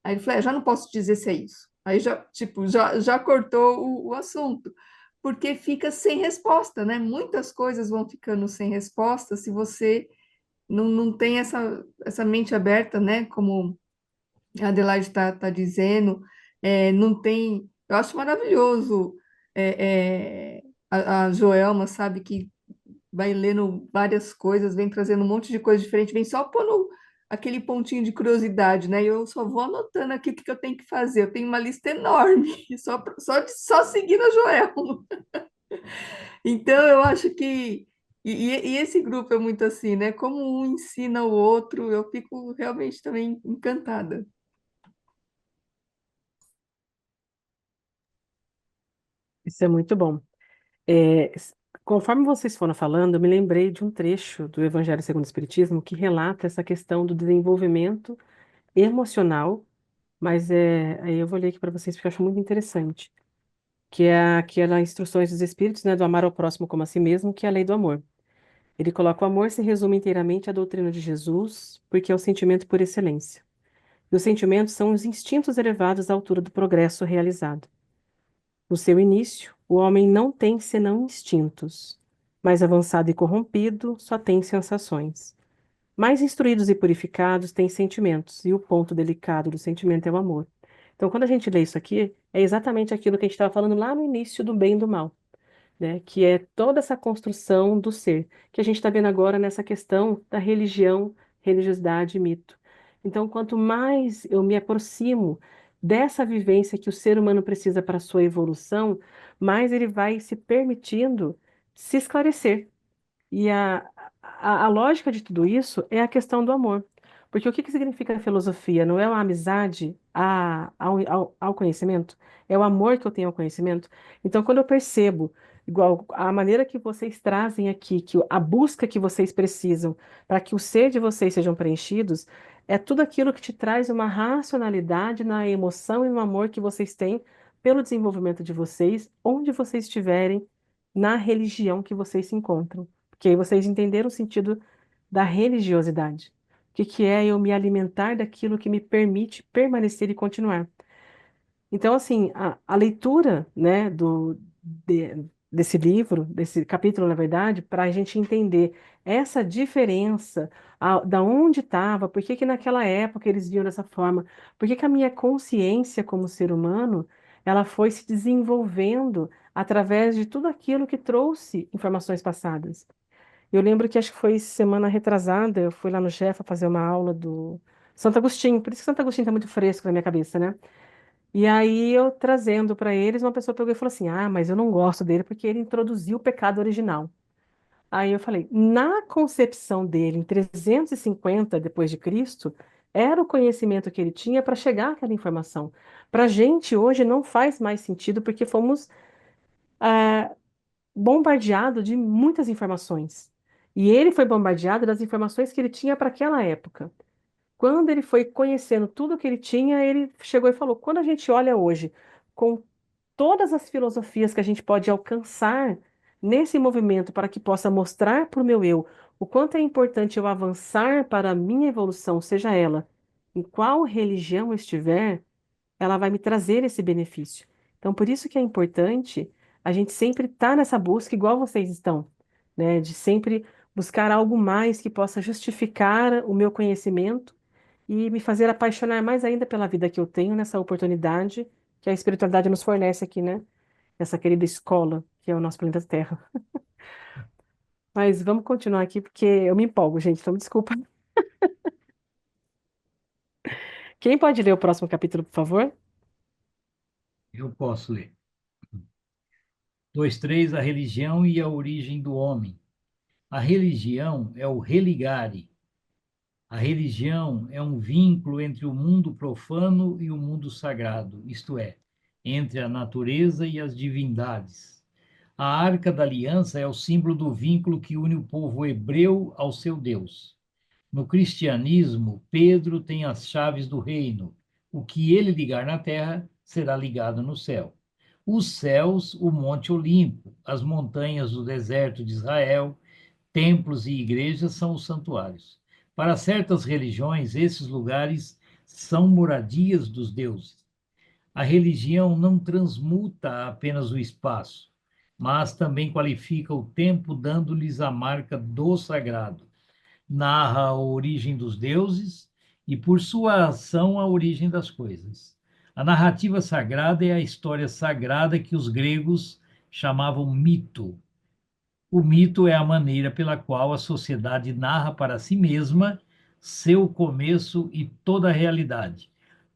[SPEAKER 4] Aí ele falou, já não posso dizer se é isso. Aí já, tipo, já cortou o assunto. Porque fica sem resposta, né? Muitas coisas vão ficando sem resposta se você não tem essa mente aberta, né? Como a Adelaide está dizendo, não tem. Eu acho maravilhoso a Joelma, sabe, que vai lendo várias coisas, vem trazendo um monte de coisa diferente, vem só pondo aquele pontinho de curiosidade, né? E eu só vou anotando aqui o que eu tenho que fazer. Eu tenho uma lista enorme, só seguindo a Joelma. Então, eu acho que. E esse grupo é muito assim, né? Como um ensina o outro, eu fico realmente também encantada.
[SPEAKER 1] Isso é muito bom. É, conforme vocês foram falando, eu me lembrei de um trecho do Evangelho segundo o Espiritismo que relata essa questão do desenvolvimento emocional, mas aí eu vou ler aqui para vocês porque eu acho muito interessante, que é aquela Instruções dos Espíritos, né, do amar ao próximo como a si mesmo, que é a lei do amor. Ele coloca o amor se resume inteiramente à doutrina de Jesus, porque é o sentimento por excelência. E os sentimentos são os instintos elevados à altura do progresso realizado. No seu início, o homem não tem senão instintos. Mais avançado e corrompido, só tem sensações. Mais instruídos e purificados têm sentimentos, e o ponto delicado do sentimento é o amor. Então, quando a gente lê isso aqui, é exatamente aquilo que a gente estava falando lá no início do bem e do mal, né? Que é toda essa construção do ser, que a gente está vendo agora nessa questão da religião, religiosidade e mito. Então, quanto mais eu me aproximo dessa vivência que o ser humano precisa para a sua evolução, mais ele vai se permitindo se esclarecer. E a lógica de tudo isso é a questão do amor. Porque o que significa a filosofia? Não é uma amizade ao conhecimento, é o amor que eu tenho ao conhecimento. Então, quando eu percebo, igual a maneira que vocês trazem aqui, que a busca que vocês precisam para que o ser de vocês sejam preenchidos, é tudo aquilo que te traz uma racionalidade na emoção e no amor que vocês têm pelo desenvolvimento de vocês, onde vocês estiverem, na religião que vocês se encontram. Porque aí vocês entenderam o sentido da religiosidade. O que que é eu me alimentar daquilo que me permite permanecer e continuar. Então, assim, a leitura, né, desse livro, desse capítulo, na verdade, para a gente entender essa diferença, da onde estava, por que que naquela época eles viam dessa forma, por que que a minha consciência como ser humano, ela foi se desenvolvendo através de tudo aquilo que trouxe informações passadas. Eu lembro que acho que foi semana retrasada, eu fui lá no Jefa fazer uma aula do Santo Agostinho, por isso que Santo Agostinho está muito fresco na minha cabeça, né? E aí eu trazendo para eles, uma pessoa pegou e falou assim: Ah, mas eu não gosto dele porque ele introduziu o pecado original. Aí eu falei: Na concepção dele, em 350 depois de Cristo, era o conhecimento que ele tinha para chegar àquela informação. Para a gente hoje não faz mais sentido porque fomos ah, bombardeados de muitas informações. E ele foi bombardeado das informações que ele tinha para aquela época. Quando ele foi conhecendo tudo que ele tinha, ele chegou e falou: quando a gente olha hoje, com todas as filosofias que a gente pode alcançar nesse movimento para que possa mostrar para o meu eu o quanto é importante eu avançar para a minha evolução, seja ela em qual religião eu estiver, ela vai me trazer esse benefício. Então, por isso que é importante a gente sempre estar nessa busca, igual vocês estão, né? De sempre buscar algo mais que possa justificar o meu conhecimento e me fazer apaixonar mais ainda pela vida que eu tenho nessa oportunidade que a espiritualidade nos fornece aqui, né? Essa querida escola que é o nosso planeta Terra. Mas vamos continuar aqui porque eu me empolgo, gente, então me desculpa. Quem pode ler o próximo capítulo, por favor?
[SPEAKER 2] Eu posso ler. 2:3 A religião e a origem do homem. A religião é o religare. A religião é um vínculo entre o mundo profano e o mundo sagrado, isto é, entre a natureza e as divindades. A Arca da Aliança é o símbolo do vínculo que une o povo hebreu ao seu Deus. No cristianismo, Pedro tem as chaves do reino. O que ele ligar na terra será ligado no céu. Os céus, o Monte Olimpo, as montanhas do deserto de Israel, templos e igrejas são os santuários. Para certas religiões, esses lugares são moradias dos deuses. A religião não transmuta apenas o espaço, mas também qualifica o tempo, dando-lhes a marca do sagrado. Narra a origem dos deuses e, por sua ação, a origem das coisas. A narrativa sagrada é a história sagrada que os gregos chamavam mito. O mito é a maneira pela qual a sociedade narra para si mesma seu começo e toda a realidade.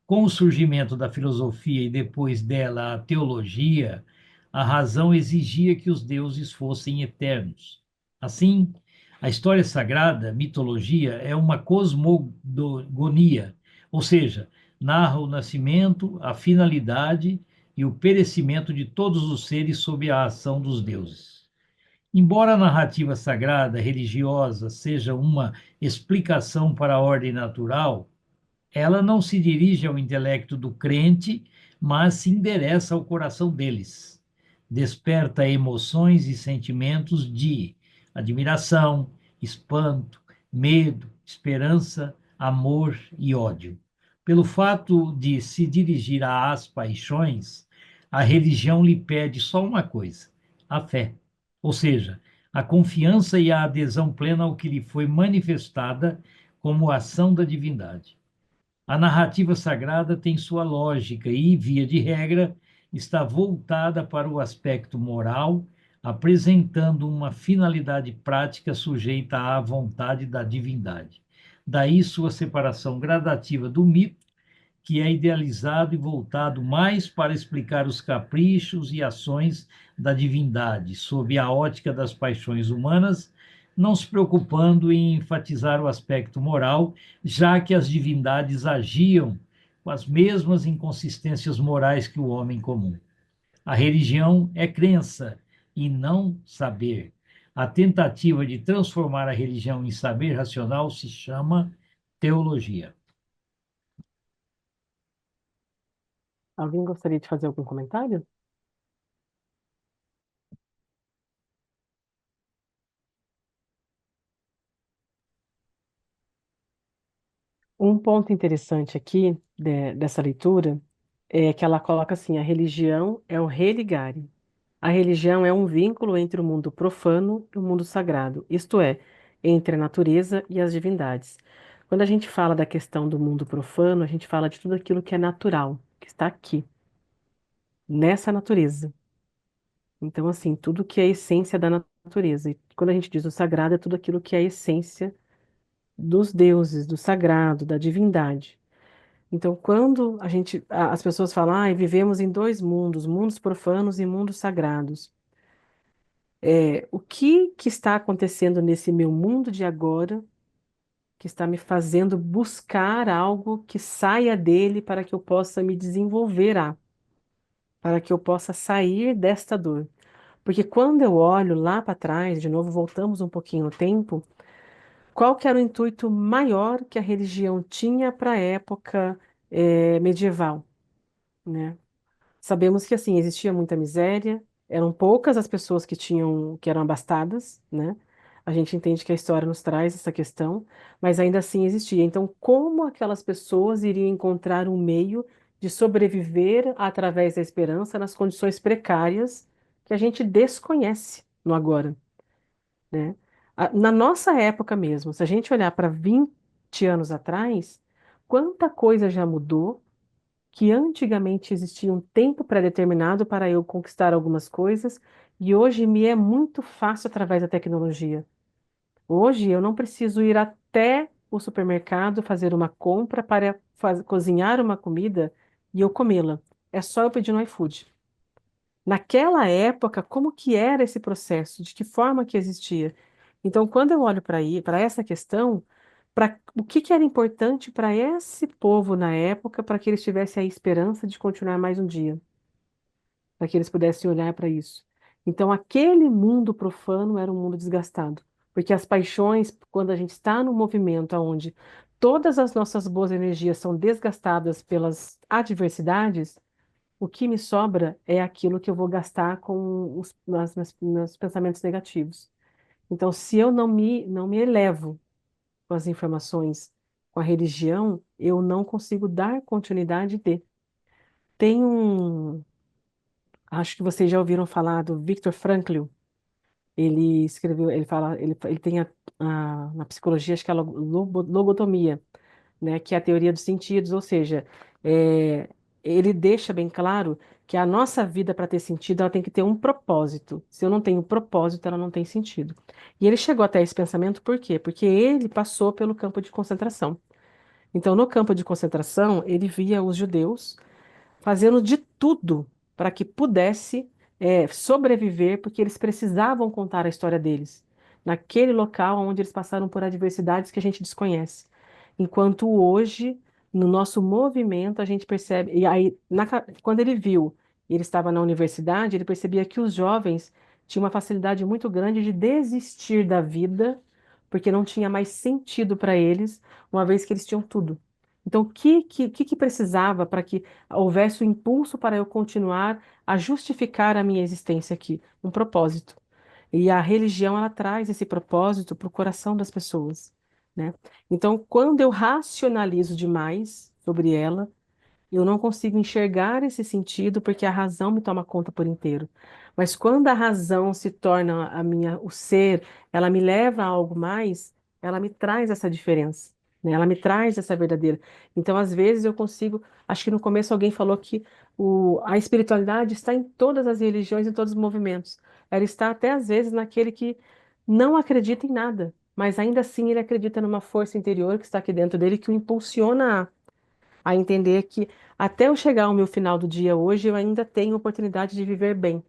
[SPEAKER 2] Com o surgimento da filosofia e depois dela a teologia, a razão exigia que os deuses fossem eternos. Assim, a história sagrada, mitologia, é uma cosmogonia, ou seja, narra o nascimento, a finalidade e o perecimento de todos os seres sob a ação dos deuses. Embora a narrativa sagrada religiosa seja uma explicação para a ordem natural, ela não se dirige ao intelecto do crente, mas se endereça ao coração deles. Desperta emoções e sentimentos de admiração, espanto, medo, esperança, amor e ódio. Pelo fato de se dirigir às paixões, a religião lhe pede só uma coisa: a fé, ou seja, a confiança e a adesão plena ao que lhe foi manifestada como ação da divindade. A narrativa sagrada tem sua lógica e, via de regra, está voltada para o aspecto moral, apresentando uma finalidade prática sujeita à vontade da divindade. Daí sua separação gradativa do mito, que é idealizado e voltado mais para explicar os caprichos e ações da divindade, sob a ótica das paixões humanas, não se preocupando em enfatizar o aspecto moral, já que as divindades agiam com as mesmas inconsistências morais que o homem comum. A religião é crença e não saber. A tentativa de transformar a religião em saber racional se chama teologia.
[SPEAKER 1] Alguém gostaria de fazer algum comentário? Um ponto interessante aqui dessa leitura é que ela coloca assim: a religião é o religare. A religião é um vínculo entre o mundo profano e o mundo sagrado, isto é, entre a natureza e as divindades. Quando a gente fala da questão do mundo profano, a gente fala de tudo aquilo que é natural, que está aqui, nessa natureza. Então, assim, tudo que é a essência da natureza. E quando a gente diz o sagrado, é tudo aquilo que é a essência dos deuses, do sagrado, da divindade. Então, quando as pessoas falam, vivemos em dois mundos, mundos profanos e mundos sagrados. O que está acontecendo nesse meu mundo de agora que está me fazendo buscar algo que saia dele para que eu possa me desenvolver, para que eu possa sair desta dor? Porque quando eu olho lá para trás, de novo, voltamos um pouquinho no tempo, qual que era o intuito maior que a religião tinha para a época, medieval, né? Sabemos que assim existia muita miséria, eram poucas as pessoas que eram abastadas, né? A gente entende que a história nos traz essa questão, mas ainda assim existia. Então, como aquelas pessoas iriam encontrar um meio de sobreviver através da esperança nas condições precárias que a gente desconhece no agora, né? Na nossa época mesmo, se a gente olhar para 20 anos atrás, quanta coisa já mudou, que antigamente existia um tempo pré-determinado para eu conquistar algumas coisas, e hoje me é muito fácil através da tecnologia. Hoje eu não preciso ir até o supermercado fazer uma compra para cozinhar uma comida e eu comê-la. É só eu pedir no iFood. Naquela época, como que era esse processo? De que forma que existia? Então, quando eu olho para essa questão, para o que que era importante para esse povo na época, para que eles tivessem a esperança de continuar mais um dia, para que eles pudessem olhar para isso. Então, aquele mundo profano era um mundo desgastado, porque as paixões, quando a gente está no movimento onde todas as nossas boas energias são desgastadas pelas adversidades, o que me sobra é aquilo que eu vou gastar com meus pensamentos negativos. Então, se eu não me elevo com as informações, com a religião, eu não consigo dar continuidade de. Tem acho que vocês já ouviram falar do Viktor Frankl. Ele escreveu, ele fala, ele tem na psicologia, acho que é a logotomia, né, que é a teoria dos sentidos, ou seja, é, ele deixa bem claro que a nossa vida, para ter sentido, ela tem que ter um propósito. Se eu não tenho propósito, ela não tem sentido. E ele chegou até esse pensamento por quê? Porque ele passou pelo campo de concentração. Então, no campo de concentração, ele via os judeus fazendo de tudo para que pudesse sobreviver, porque eles precisavam contar a história deles, naquele local onde eles passaram por adversidades que a gente desconhece. Enquanto hoje, no nosso movimento, a gente percebe, e aí, quando ele viu, ele estava na universidade, ele percebia que os jovens tinham uma facilidade muito grande de desistir da vida, porque não tinha mais sentido para eles, uma vez que eles tinham tudo. Então, o que precisava para que houvesse o impulso para eu continuar a justificar a minha existência aqui? Um propósito. E a religião, ela traz esse propósito para o coração das pessoas, né? Então, quando eu racionalizo demais sobre ela, eu não consigo enxergar esse sentido porque a razão me toma conta por inteiro. Mas quando a razão se torna o ser, ela me leva a algo mais, ela me traz essa diferença, né? Ela me traz essa verdadeira. Então, às vezes eu consigo, acho que no começo alguém falou que a espiritualidade está em todas as religiões, em todos os movimentos. Ela está até às vezes naquele que não acredita em nada, mas ainda assim ele acredita numa força interior que está aqui dentro dele que o impulsiona a entender que até eu chegar ao meu final do dia hoje, eu ainda tenho oportunidade de viver bem.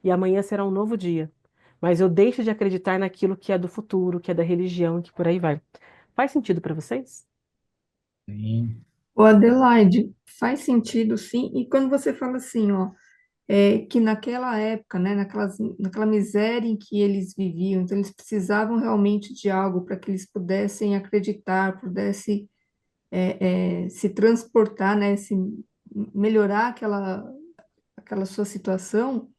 [SPEAKER 1] E amanhã será um novo dia. Mas eu deixo de acreditar naquilo que é do futuro, que é da religião, que por aí vai. Faz sentido para vocês?
[SPEAKER 2] Sim.
[SPEAKER 4] O Adelaide, faz sentido sim, e quando você fala assim, ó, que naquela época, né, naquela miséria em que eles viviam, então eles precisavam realmente de algo para que eles pudessem acreditar, pudessem se transportar, né, se melhorar aquela sua situação.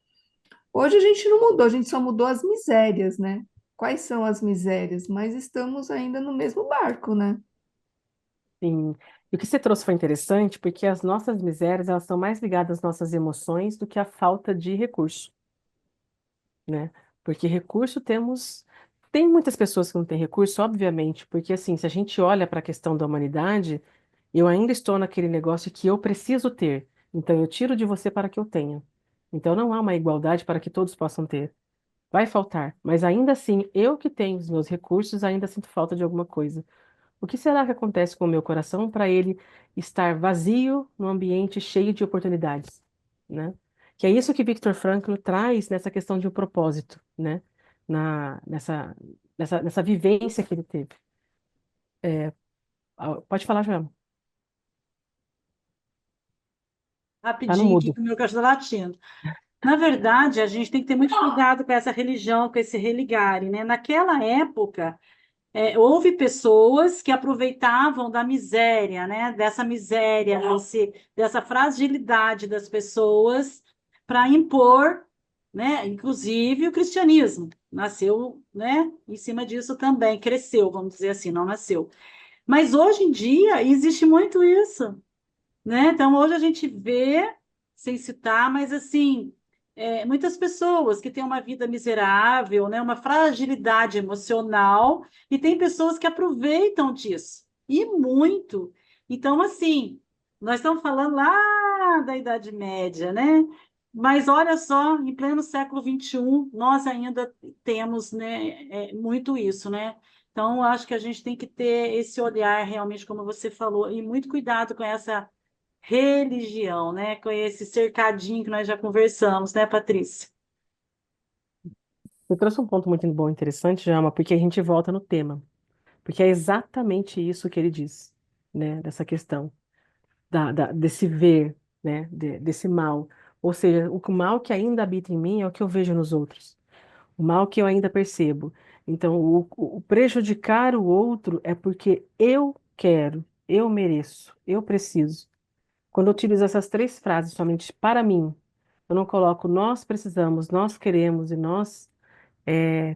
[SPEAKER 4] Hoje a gente não mudou, a gente só mudou as misérias, né? Quais são as misérias? Mas estamos ainda no mesmo barco, né?
[SPEAKER 1] Sim. E o que você trouxe foi interessante, porque as nossas misérias, elas são mais ligadas às nossas emoções do que à falta de recurso, né? Porque recurso temos. Tem muitas pessoas que não têm recurso, obviamente, porque assim, se a gente olha para a questão da humanidade, eu ainda estou naquele negócio que eu preciso ter. Então eu tiro de você para que eu tenha. Então não há uma igualdade para que todos possam ter. Vai faltar, mas ainda assim, eu que tenho os meus recursos, ainda sinto falta de alguma coisa. O que será que acontece com o meu coração para ele estar vazio num ambiente cheio de oportunidades, né? Que é isso que Viktor Frankl traz nessa questão de um propósito, né? Nessa vivência que ele teve. Pode falar, Joelma. Tá no
[SPEAKER 6] Rapidinho aqui
[SPEAKER 1] mudo.
[SPEAKER 6] que o meu cachorro está latindo. Na verdade, a gente tem que ter muito cuidado com essa religião, com esse religare, né? Naquela época, houve pessoas que aproveitavam da miséria, né? Dessa miséria, dessa fragilidade das pessoas para impor, né? Inclusive o cristianismo nasceu, né? Em cima disso também cresceu, vamos dizer assim, não nasceu. Mas hoje em dia existe muito isso, né? Então, hoje a gente vê, sem citar, mas assim, muitas pessoas que têm uma vida miserável, né? Uma fragilidade emocional, e tem pessoas que aproveitam disso, e muito. Então, assim, nós estamos falando lá da Idade Média, né? Mas olha só, em pleno século XXI, nós ainda temos, né, muito isso, né? Então, eu acho que a gente tem que ter esse olhar, realmente, como você falou, e muito cuidado com essa religião, né? Com esse cercadinho que nós já conversamos, né, Patrícia?
[SPEAKER 1] Você trouxe um ponto muito bom, interessante, Jama, porque a gente volta no tema. Porque é exatamente isso que ele diz, né? Dessa questão desse ver, né? Desse mal. Ou seja, o mal que ainda habita em mim é o que eu vejo nos outros. O mal que eu ainda percebo. Então, o prejudicar o outro é porque eu quero, eu mereço, eu preciso. Quando eu utilizo essas três frases somente para mim, eu não coloco nós precisamos, nós queremos e nós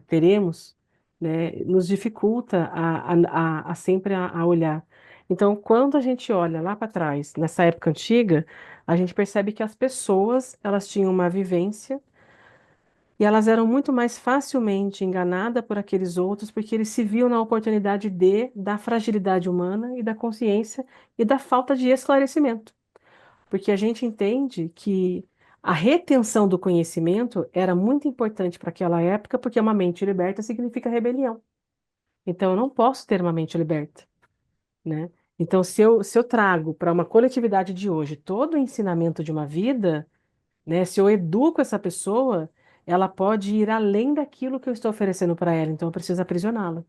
[SPEAKER 1] teremos, né, nos dificulta a sempre a olhar. Então, quando a gente olha lá para trás, nessa época antiga, a gente percebe que as pessoas, elas tinham uma vivência e elas eram muito mais facilmente enganadas por aqueles outros, porque eles se viam na oportunidade da fragilidade humana e da consciência e da falta de esclarecimento. Porque a gente entende que a retenção do conhecimento era muito importante para aquela época, porque uma mente liberta significa rebelião. Então, eu não posso ter uma mente liberta, né? Então, se eu trago para uma coletividade de hoje todo o ensinamento de uma vida, né? Se eu educo essa pessoa, ela pode ir além daquilo que eu estou oferecendo para ela. Então, eu preciso aprisioná-la.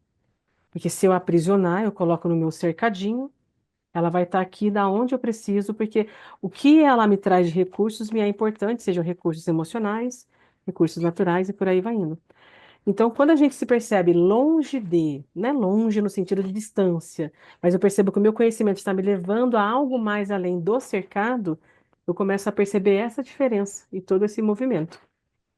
[SPEAKER 1] Porque se eu aprisionar, eu coloco no meu cercadinho, ela vai estar aqui da onde eu preciso, porque o que ela me traz de recursos me é importante, sejam recursos emocionais, recursos naturais e por aí vai indo. Então, quando a gente se percebe longe não é longe no sentido de distância, mas eu percebo que o meu conhecimento está me levando a algo mais além do cercado, eu começo a perceber essa diferença e todo esse movimento.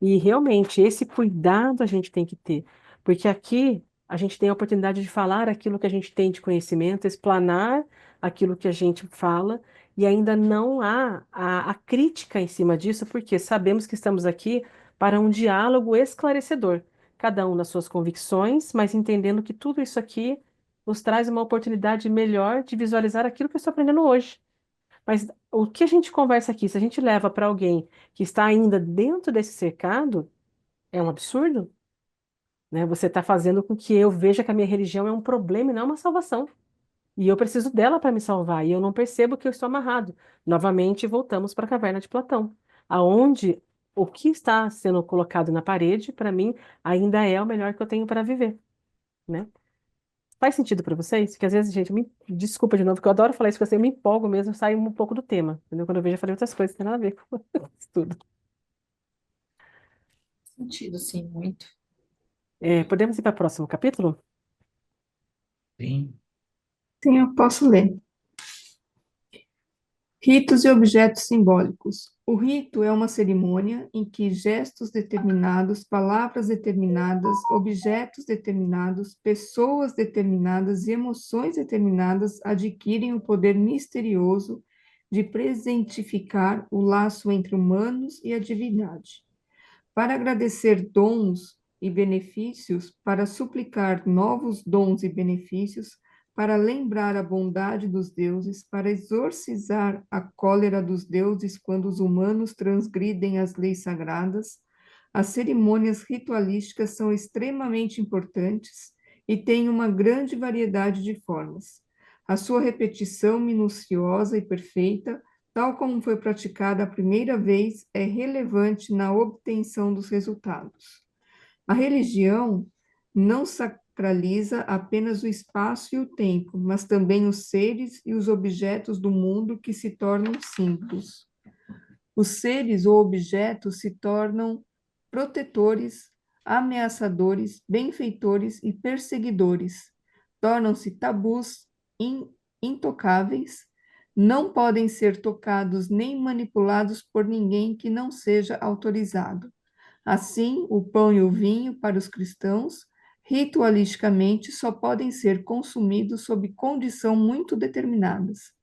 [SPEAKER 1] E realmente, esse cuidado a gente tem que ter, porque aqui a gente tem a oportunidade de falar aquilo que a gente tem de conhecimento, explanar aquilo que a gente fala, e ainda não há a crítica em cima disso, porque sabemos que estamos aqui para um diálogo esclarecedor, cada um nas suas convicções, mas entendendo que tudo isso aqui nos traz uma oportunidade melhor de visualizar aquilo que eu estou aprendendo hoje. Mas o que a gente conversa aqui, se a gente leva para alguém que está ainda dentro desse cercado, é um absurdo, né? Você está fazendo com que eu veja que a minha religião é um problema e não uma salvação. E eu preciso dela para me salvar, e eu não percebo que eu estou amarrado. Novamente, voltamos para a caverna de Platão, aonde o que está sendo colocado na parede, para mim, ainda é o melhor que eu tenho para viver, né? Faz sentido para vocês? Que às vezes, gente, me desculpa de novo, que eu adoro falar isso, porque eu me empolgo mesmo, saio um pouco do tema, entendeu? Quando eu vejo, eu falei outras coisas, que tem nada a ver com isso tudo.
[SPEAKER 5] Sentido, sim, muito.
[SPEAKER 1] Podemos ir para o próximo capítulo?
[SPEAKER 2] Sim,
[SPEAKER 4] Sim, eu posso ler. Ritos e objetos simbólicos. O rito é uma cerimônia em que gestos determinados, palavras determinadas, objetos determinados, pessoas determinadas e emoções determinadas adquirem o poder misterioso de presentificar o laço entre humanos e a divindade. Para agradecer dons e benefícios, para suplicar novos dons e benefícios, para lembrar a bondade dos deuses, para exorcizar a cólera dos deuses quando os humanos transgridem as leis sagradas, as cerimônias ritualísticas são extremamente importantes e têm uma grande variedade de formas. A sua repetição minuciosa e perfeita, tal como foi praticada a primeira vez, é relevante na obtenção dos resultados. A religião não sacraliza apenas o espaço e o tempo, mas também os seres e os objetos do mundo que se tornam símbolos. Os seres ou objetos se tornam protetores, ameaçadores, benfeitores e perseguidores. Tornam-se tabus intocáveis, não podem ser tocados nem manipulados por ninguém que não seja autorizado. Assim, o pão e o vinho, para os cristãos, ritualisticamente só podem ser consumidos sob condição muito determinadas.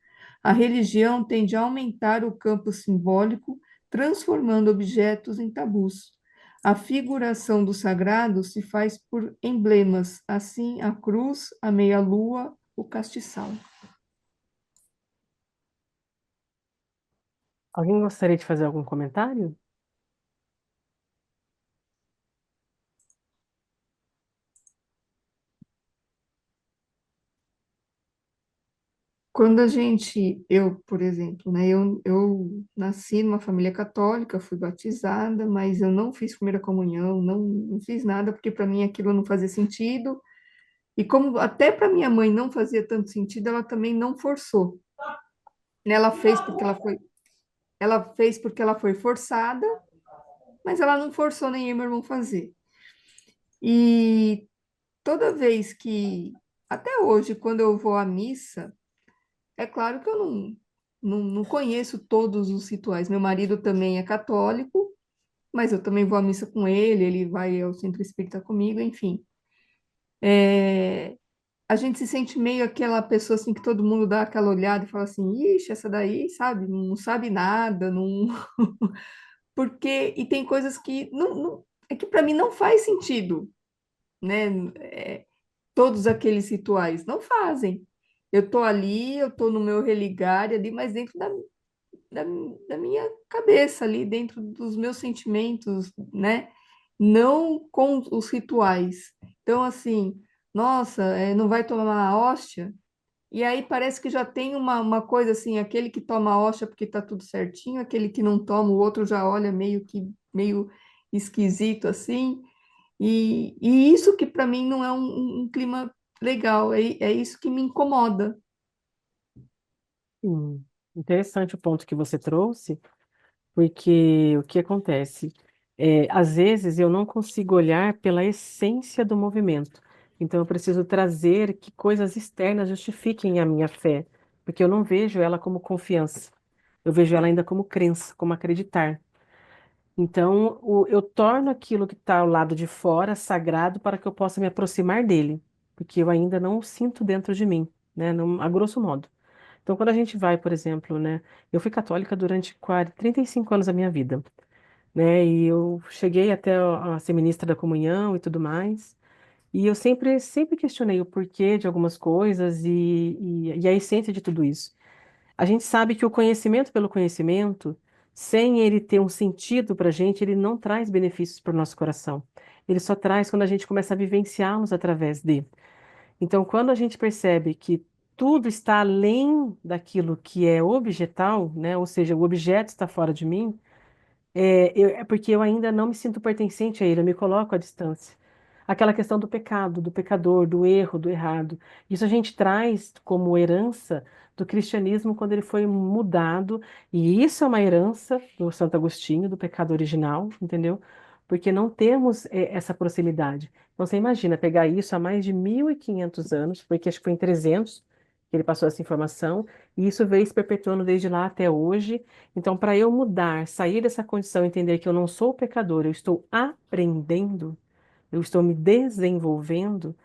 [SPEAKER 4] A religião tende a aumentar o campo simbólico, transformando objetos em tabus. A figuração do sagrado se faz por emblemas, assim a cruz, a meia-lua, o castiçal.
[SPEAKER 1] Alguém gostaria de fazer algum comentário?
[SPEAKER 4] Quando eu, por exemplo, né, eu nasci numa família católica, fui batizada, mas eu não fiz primeira comunhão, não fiz nada, porque para mim aquilo não fazia sentido. E como até para minha mãe não fazia tanto sentido, ela também não forçou. Ela fez porque ela fez porque ela foi forçada, mas ela não forçou nem eu e meu irmão fazer. E toda vez até hoje, quando eu vou à missa, é claro que eu não conheço todos os rituais. Meu marido também é católico, mas eu também vou à missa com ele vai ao centro espírita comigo, enfim. É, a gente se sente meio aquela pessoa assim que todo mundo dá aquela olhada e fala assim, ixi, essa daí, sabe, não sabe nada, não. Porque, e tem coisas que é que para mim não faz sentido, né? Todos aqueles rituais não fazem. Eu tô ali, eu tô no meu religar ali, mas dentro da, da minha cabeça ali, dentro dos meus sentimentos, né? Não com os rituais. Então, assim, nossa, não vai tomar a hóstia? E aí parece que já tem uma coisa assim, aquele que toma a hóstia porque tá tudo certinho, aquele que não toma, o outro já olha meio esquisito assim. E isso que para mim não é um clima legal, é isso que me incomoda.
[SPEAKER 1] Interessante o ponto que você trouxe, porque o que acontece? Às vezes eu não consigo olhar pela essência do movimento. Então eu preciso trazer que coisas externas justifiquem a minha fé, porque eu não vejo ela como confiança. Eu vejo ela ainda como crença, como acreditar. Então eu torno aquilo que está ao lado de fora sagrado para que eu possa me aproximar dele, porque eu ainda não o sinto dentro de mim, né? A grosso modo. Então, quando a gente vai, por exemplo, né? Eu fui católica durante 35 anos da minha vida, né? E eu cheguei até a ser ministra da comunhão e tudo mais. E eu sempre questionei o porquê de algumas coisas e a essência de tudo isso. A gente sabe que o conhecimento pelo conhecimento, sem ele ter um sentido para a gente, ele não traz benefícios para o nosso coração. Ele só traz quando a gente começa a vivenciá-los através dele. Então, quando a gente percebe que tudo está além daquilo que é objetal, né? Ou seja, o objeto está fora de mim, é porque eu ainda não me sinto pertencente a ele, eu me coloco à distância. Aquela questão do pecado, do pecador, do erro, do errado. Isso a gente traz como herança do cristianismo quando ele foi mudado, e isso é uma herança do Santo Agostinho, do pecado original, entendeu? Porque não temos essa proximidade. Então você imagina pegar isso há mais de 1.500 anos, porque acho que foi em 300 que ele passou essa informação, e isso veio se perpetuando desde lá até hoje. Então, para eu mudar, sair dessa condição, entender que eu não sou pecador, eu estou aprendendo, eu estou me desenvolvendo,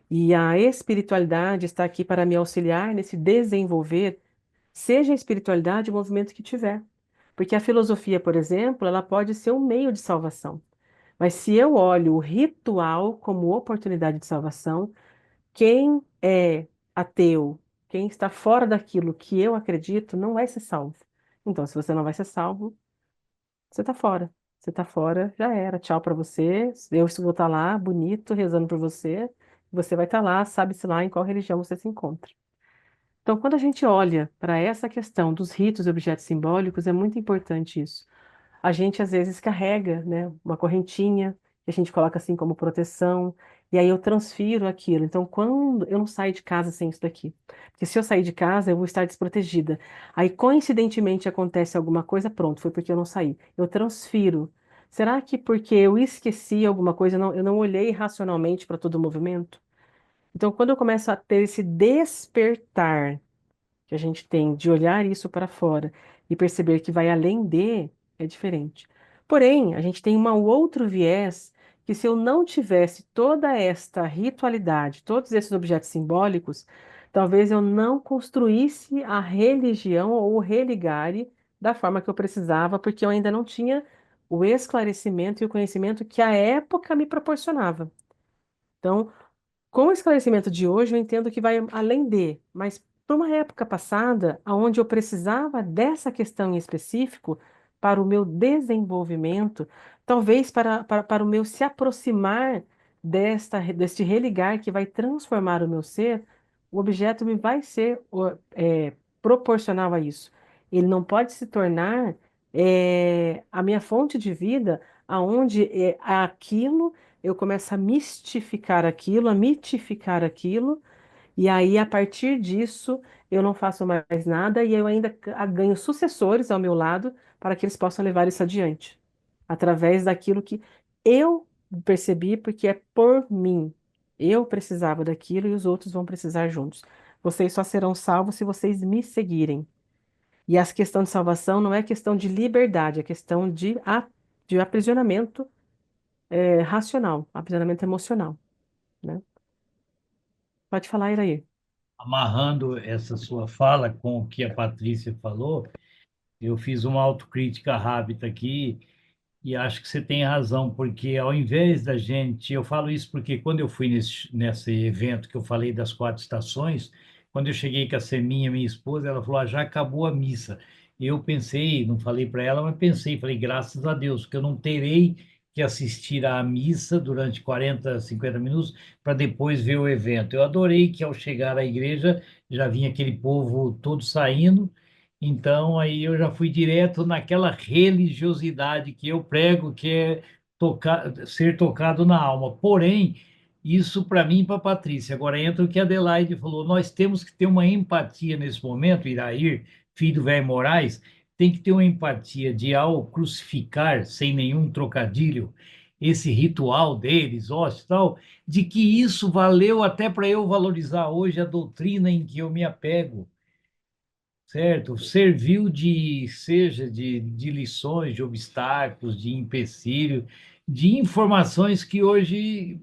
[SPEAKER 1] e a espiritualidade está aqui para me auxiliar nesse desenvolver, seja a espiritualidade o movimento que tiver. Porque a filosofia, por exemplo, ela pode ser um meio de salvação. Mas se eu olho o ritual como oportunidade de salvação, quem é ateu, quem está fora daquilo que eu acredito, não vai ser salvo. Então, se você não vai ser salvo, você tá fora. Você tá fora, já era. Tchau pra você. Eu vou estar lá, bonito, rezando por você. Você vai estar lá, sabe-se lá em qual religião você se encontra. Então, quando a gente olha para essa questão dos ritos e objetos simbólicos, é muito importante isso. A gente às vezes carrega, né, uma correntinha que a gente coloca assim como proteção, e aí eu transfiro aquilo. Então, quando eu não saio de casa sem isso daqui, porque se eu sair de casa, eu vou estar desprotegida. Aí, coincidentemente, acontece alguma coisa, pronto, foi porque eu não saí. Eu transfiro. Será que porque eu esqueci alguma coisa, eu não olhei racionalmente para todo o movimento? Então, quando eu começo a ter esse despertar que a gente tem de olhar isso para fora e perceber que vai além de, é diferente. Porém, a gente tem um outro viés que se eu não tivesse toda esta ritualidade, todos esses objetos simbólicos, talvez eu não construísse a religião ou o religare da forma que eu precisava, porque eu ainda não tinha o esclarecimento e o conhecimento que a época me proporcionava. Então, com o esclarecimento de hoje, eu entendo que vai além de, mas para uma época passada, onde eu precisava dessa questão em específico para o meu desenvolvimento, talvez para o meu se aproximar deste religar que vai transformar o meu ser, o objeto me vai ser proporcional a isso. Ele não pode se tornar a minha fonte de vida, aonde aquilo eu começo a mistificar aquilo, a mitificar aquilo, e aí a partir disso eu não faço mais nada e eu ainda ganho sucessores ao meu lado para que eles possam levar isso adiante, através daquilo que eu percebi, porque é por mim. Eu precisava daquilo e os outros vão precisar juntos. Vocês só serão salvos se vocês me seguirem. E essa questão de salvação não é questão de liberdade, é questão de aprisionamento racional, aprisionamento emocional, né? Pode falar, Iraí.
[SPEAKER 2] Amarrando essa sua fala com o que a Patrícia falou, eu fiz uma autocrítica rápida aqui e acho que você tem razão, porque ao invés da gente, eu falo isso porque quando eu fui nesse evento que eu falei das 4 estações, quando eu cheguei com a Seminha, minha esposa, ela falou, já acabou a missa. Eu pensei, não falei para ela, mas pensei, falei, graças a Deus, porque eu não terei que assistir à missa durante 40, 50 minutos para depois ver o evento. Eu adorei que ao chegar à igreja já vinha aquele povo todo saindo, então, aí eu já fui direto naquela religiosidade que eu prego, que é ser tocado na alma. Porém, isso para mim e para a Patrícia. Agora entra o que a Adelaide falou: nós temos que ter uma empatia nesse momento, Irair, filho do velho Moraes, tem que ter uma empatia de, ao crucificar, sem nenhum trocadilho, esse ritual deles, hóstia e tal, de que isso valeu até para eu valorizar hoje a doutrina em que eu me apego, certo? Serviu seja de lições, de obstáculos, de empecilho, de informações que hoje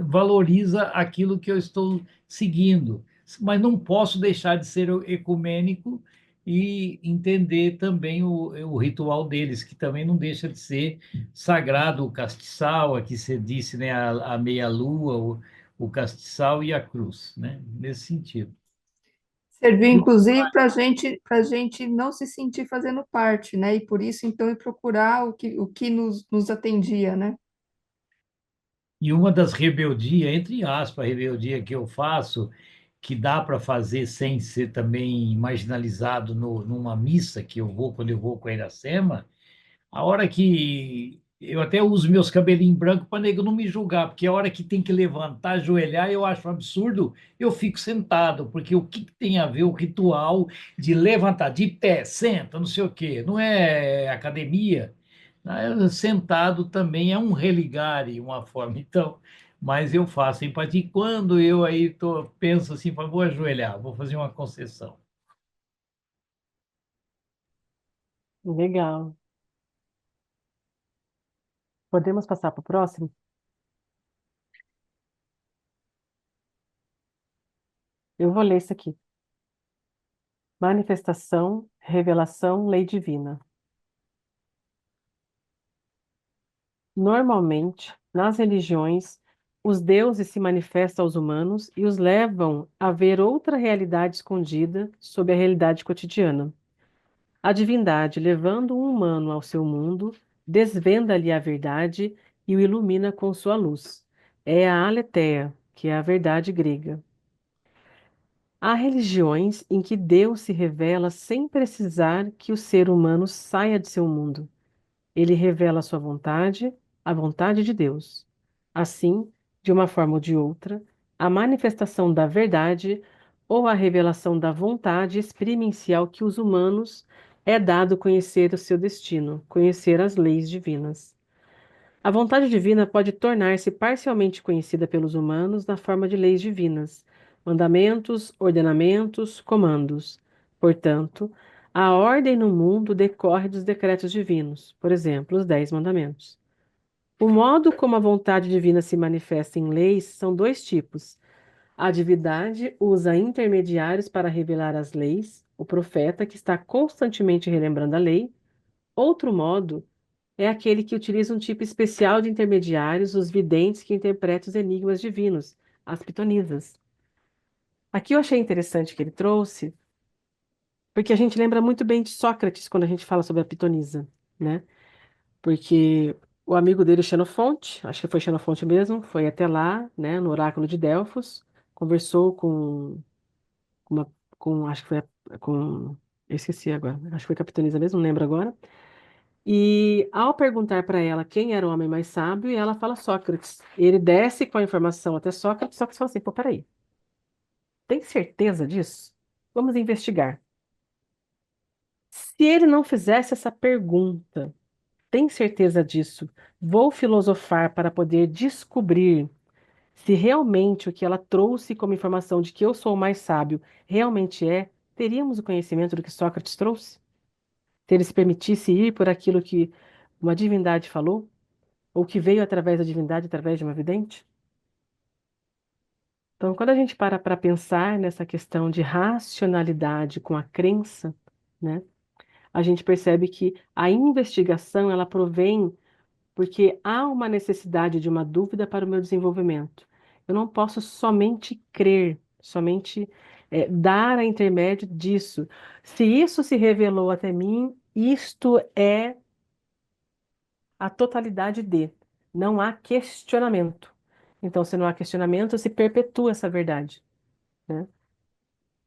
[SPEAKER 2] valoriza aquilo que eu estou seguindo. Mas não posso deixar de ser ecumênico e entender também o ritual deles, que também não deixa de ser sagrado, o castiçal, aqui você disse, né, a meia-lua, o castiçal e a cruz, né? Nesse sentido.
[SPEAKER 4] Serviu, inclusive, para gente não se sentir fazendo parte, né? E por isso, então, ir procurar o que nos atendia, né?
[SPEAKER 2] E uma das rebeldias, entre aspas, rebeldia que eu faço, que dá para fazer sem ser também marginalizado numa missa que eu vou, quando eu vou com a Iracema, a hora que eu até uso meus cabelinhos brancos para nego não me julgar, porque a hora que tem que levantar, ajoelhar, eu acho um absurdo, eu fico sentado, porque o que que tem a ver o ritual de levantar de pé, senta, não sei o quê, não é academia. Sentado também é um religare, uma forma, então, mas eu faço empatia. Quando eu aí penso assim, vou ajoelhar, vou fazer uma concessão.
[SPEAKER 1] Legal. Podemos passar para o próximo? Eu vou ler isso aqui. Manifestação, revelação, lei divina. Normalmente, nas religiões, os deuses se manifestam aos humanos e os levam a ver outra realidade escondida sob a realidade cotidiana. A divindade, levando um humano ao seu mundo, desvenda-lhe a verdade e o ilumina com sua luz. É a aletheia, que é a verdade grega. Há religiões em que Deus se revela sem precisar que o ser humano saia de seu mundo. Ele revela a sua vontade, a vontade de Deus. Assim, de uma forma ou de outra, a manifestação da verdade ou a revelação da vontade experiencial que os humanos é dado conhecer o seu destino, conhecer as leis divinas. A vontade divina pode tornar-se parcialmente conhecida pelos humanos na forma de leis divinas, mandamentos, ordenamentos, comandos. Portanto, a ordem no mundo decorre dos decretos divinos, por exemplo, os 10 mandamentos. O modo como a vontade divina se manifesta em leis são dois tipos. A divindade usa intermediários para revelar as leis, o profeta, que está constantemente relembrando a lei. Outro modo é aquele que utiliza um tipo especial de intermediários, os videntes que interpretam os enigmas divinos, as pitonisas. Aqui eu achei interessante que ele trouxe, porque a gente lembra muito bem de Sócrates quando a gente fala sobre a pitonisa, né? Porque o amigo dele, Xenofonte, acho que foi Xenofonte mesmo, foi até lá, né, no oráculo de Delfos, conversou com uma, acho que foi com, eu esqueci agora, acho que foi Capitanisa mesmo, não lembro agora. E ao perguntar para ela quem era o homem mais sábio, ela fala Sócrates. Ele desce com a informação até Sócrates, Sócrates fala assim, pô, peraí, tem certeza disso? Vamos investigar. Se ele não fizesse essa pergunta, tem certeza disso? Vou filosofar para poder descobrir se realmente o que ela trouxe como informação de que eu sou o mais sábio realmente é, teríamos o conhecimento do que Sócrates trouxe? Se ele se permitisse ir por aquilo que uma divindade falou? Ou que veio através da divindade, através de uma vidente? Então, quando a gente para pensar nessa questão de racionalidade com a crença, né, a gente percebe que a investigação ela provém porque há uma necessidade de uma dúvida para o meu desenvolvimento. Eu não posso somente crer, somente dar a intermédio disso. Se isso se revelou até mim, isto é a totalidade de. Não há questionamento. Então, se não há questionamento, se perpetua essa verdade, né?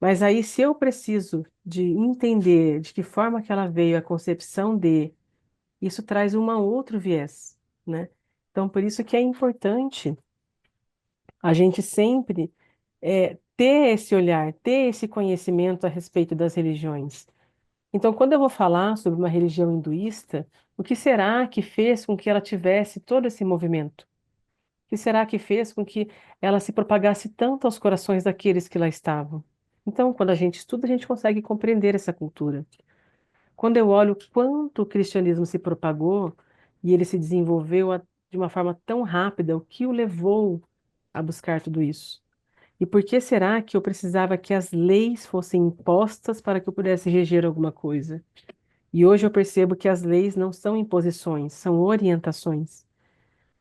[SPEAKER 1] Mas aí, se eu preciso de entender de que forma que ela veio a concepção de, isso traz um outro viés, né? Então, por isso que é importante a gente sempre ter esse olhar, ter esse conhecimento a respeito das religiões. Então, quando eu vou falar sobre uma religião hinduísta, o que será que fez com que ela tivesse todo esse movimento? O que será que fez com que ela se propagasse tanto aos corações daqueles que lá estavam? Então, quando a gente estuda, a gente consegue compreender essa cultura. Quando eu olho quanto o cristianismo se propagou e ele se desenvolveu de uma forma tão rápida, o que o levou a buscar tudo isso? E por que será que eu precisava que as leis fossem impostas para que eu pudesse reger alguma coisa? E hoje eu percebo que as leis não são imposições, são orientações.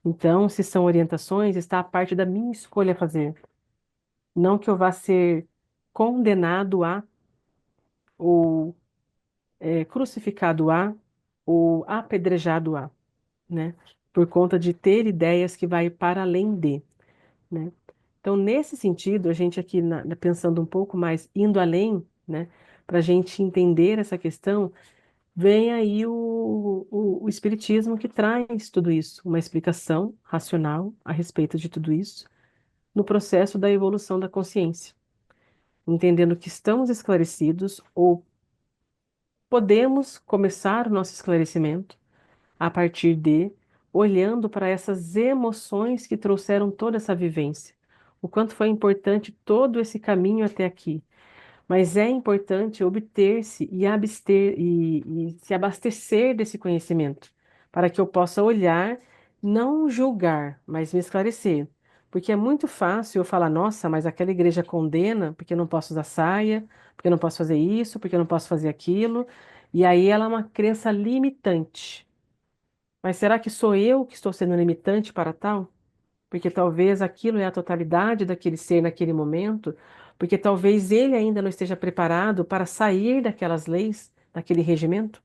[SPEAKER 1] Então, se são orientações, está a parte da minha escolha fazer. Não que eu vá ser condenado a, ou crucificado a, ou apedrejado a, né? Por conta de ter ideias que vai para além de, né? Então, nesse sentido, a gente aqui pensando um pouco mais, indo além, né? Para a gente entender essa questão, vem aí o Espiritismo que traz tudo isso, uma explicação racional a respeito de tudo isso, no processo da evolução da consciência, entendendo que estamos esclarecidos ou podemos começar o nosso esclarecimento a partir de olhando para essas emoções que trouxeram toda essa vivência. O quanto foi importante todo esse caminho até aqui. Mas é importante obter-se e e se abastecer desse conhecimento, para que eu possa olhar, não julgar, mas me esclarecer. Porque é muito fácil eu falar, nossa, mas aquela igreja condena porque eu não posso usar saia, porque eu não posso fazer isso, porque eu não posso fazer aquilo. E aí ela é uma crença limitante. Mas será que sou eu que estou sendo limitante para tal? Porque talvez aquilo é a totalidade daquele ser naquele momento, porque talvez ele ainda não esteja preparado para sair daquelas leis, daquele regimento,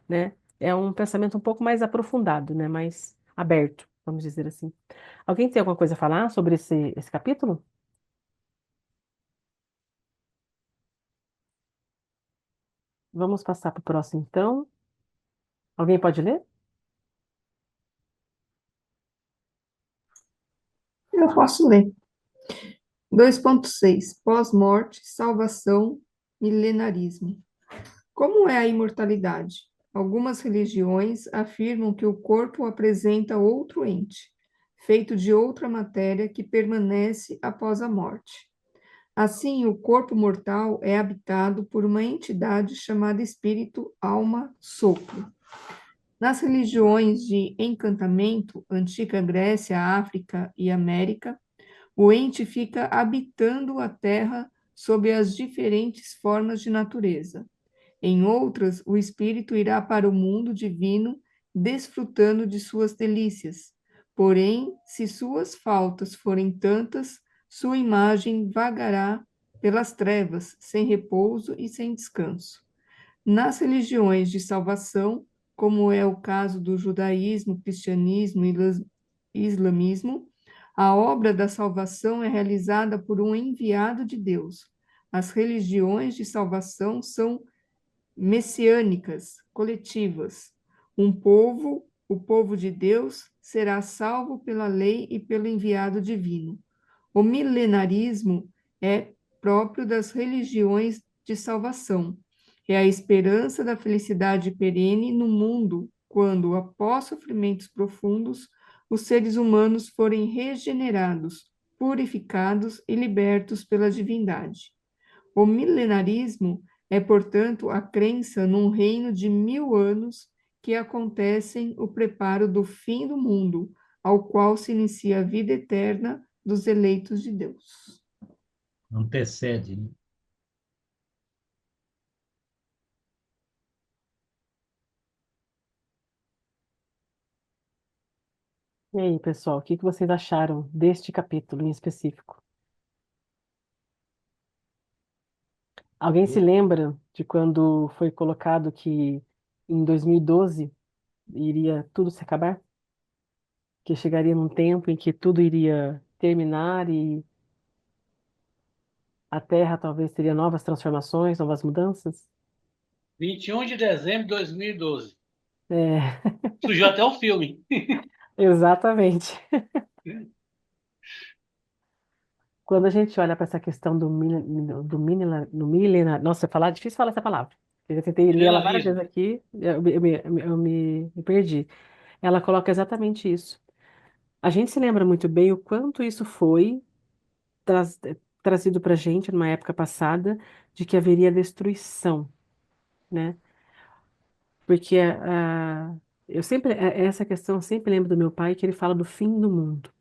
[SPEAKER 1] né? É um pensamento um pouco mais aprofundado, né? Mais aberto, vamos dizer assim. Alguém tem alguma coisa a falar sobre esse capítulo? Vamos passar para o próximo, então. Alguém pode ler?
[SPEAKER 4] Eu posso ler. 2.6. Pós-morte, salvação, milenarismo. Como é a imortalidade? Algumas religiões afirmam que o corpo apresenta outro ente, feito de outra matéria que permanece após a morte. Assim, o corpo mortal é habitado por uma entidade chamada espírito, alma, sopro. Nas religiões de encantamento, antiga Grécia, África e América, o ente fica habitando a terra sob as diferentes formas de natureza. Em outras, o espírito irá para o mundo divino, desfrutando de suas delícias. Porém, se suas faltas forem tantas, sua imagem vagará pelas trevas, sem repouso e sem descanso. Nas religiões de salvação, como é o caso do judaísmo, cristianismo e islamismo, A obra da salvação é realizada por um enviado de Deus. As religiões de salvação são messiânicas, coletivas. O povo de Deus, será salvo pela lei e pelo enviado divino. O milenarismo é próprio das religiões de salvação. É a esperança da felicidade perene no mundo, quando, após sofrimentos profundos, os seres humanos forem regenerados, purificados e libertos pela divindade. O milenarismo é, portanto, a crença num reino de 1000 anos que acontecem o preparo do fim do mundo, ao qual se inicia a vida eterna dos eleitos de Deus.
[SPEAKER 2] Antecede, né?
[SPEAKER 1] E aí, pessoal, o que que vocês acharam deste capítulo em específico? Alguém se lembra de quando foi colocado que em 2012 iria tudo se acabar? Que chegaria num tempo em que tudo iria terminar e a Terra talvez teria novas transformações, novas mudanças?
[SPEAKER 3] 21 de dezembro de 2012.
[SPEAKER 1] É,
[SPEAKER 3] Surgiu até o filme.
[SPEAKER 1] exatamente. Quando a gente olha para essa questão do milenar, nossa, falar, difícil falar essa palavra. Eu já tentei ler ela várias vezes
[SPEAKER 3] Milenarismo.
[SPEAKER 1] aqui, me perdi. Ela coloca exatamente isso. A gente se lembra muito bem o quanto isso foi traz- trazido para a gente numa época passada de que haveria destruição, né? Porque essa questão eu sempre lembro do meu pai que ele fala do fim do mundo,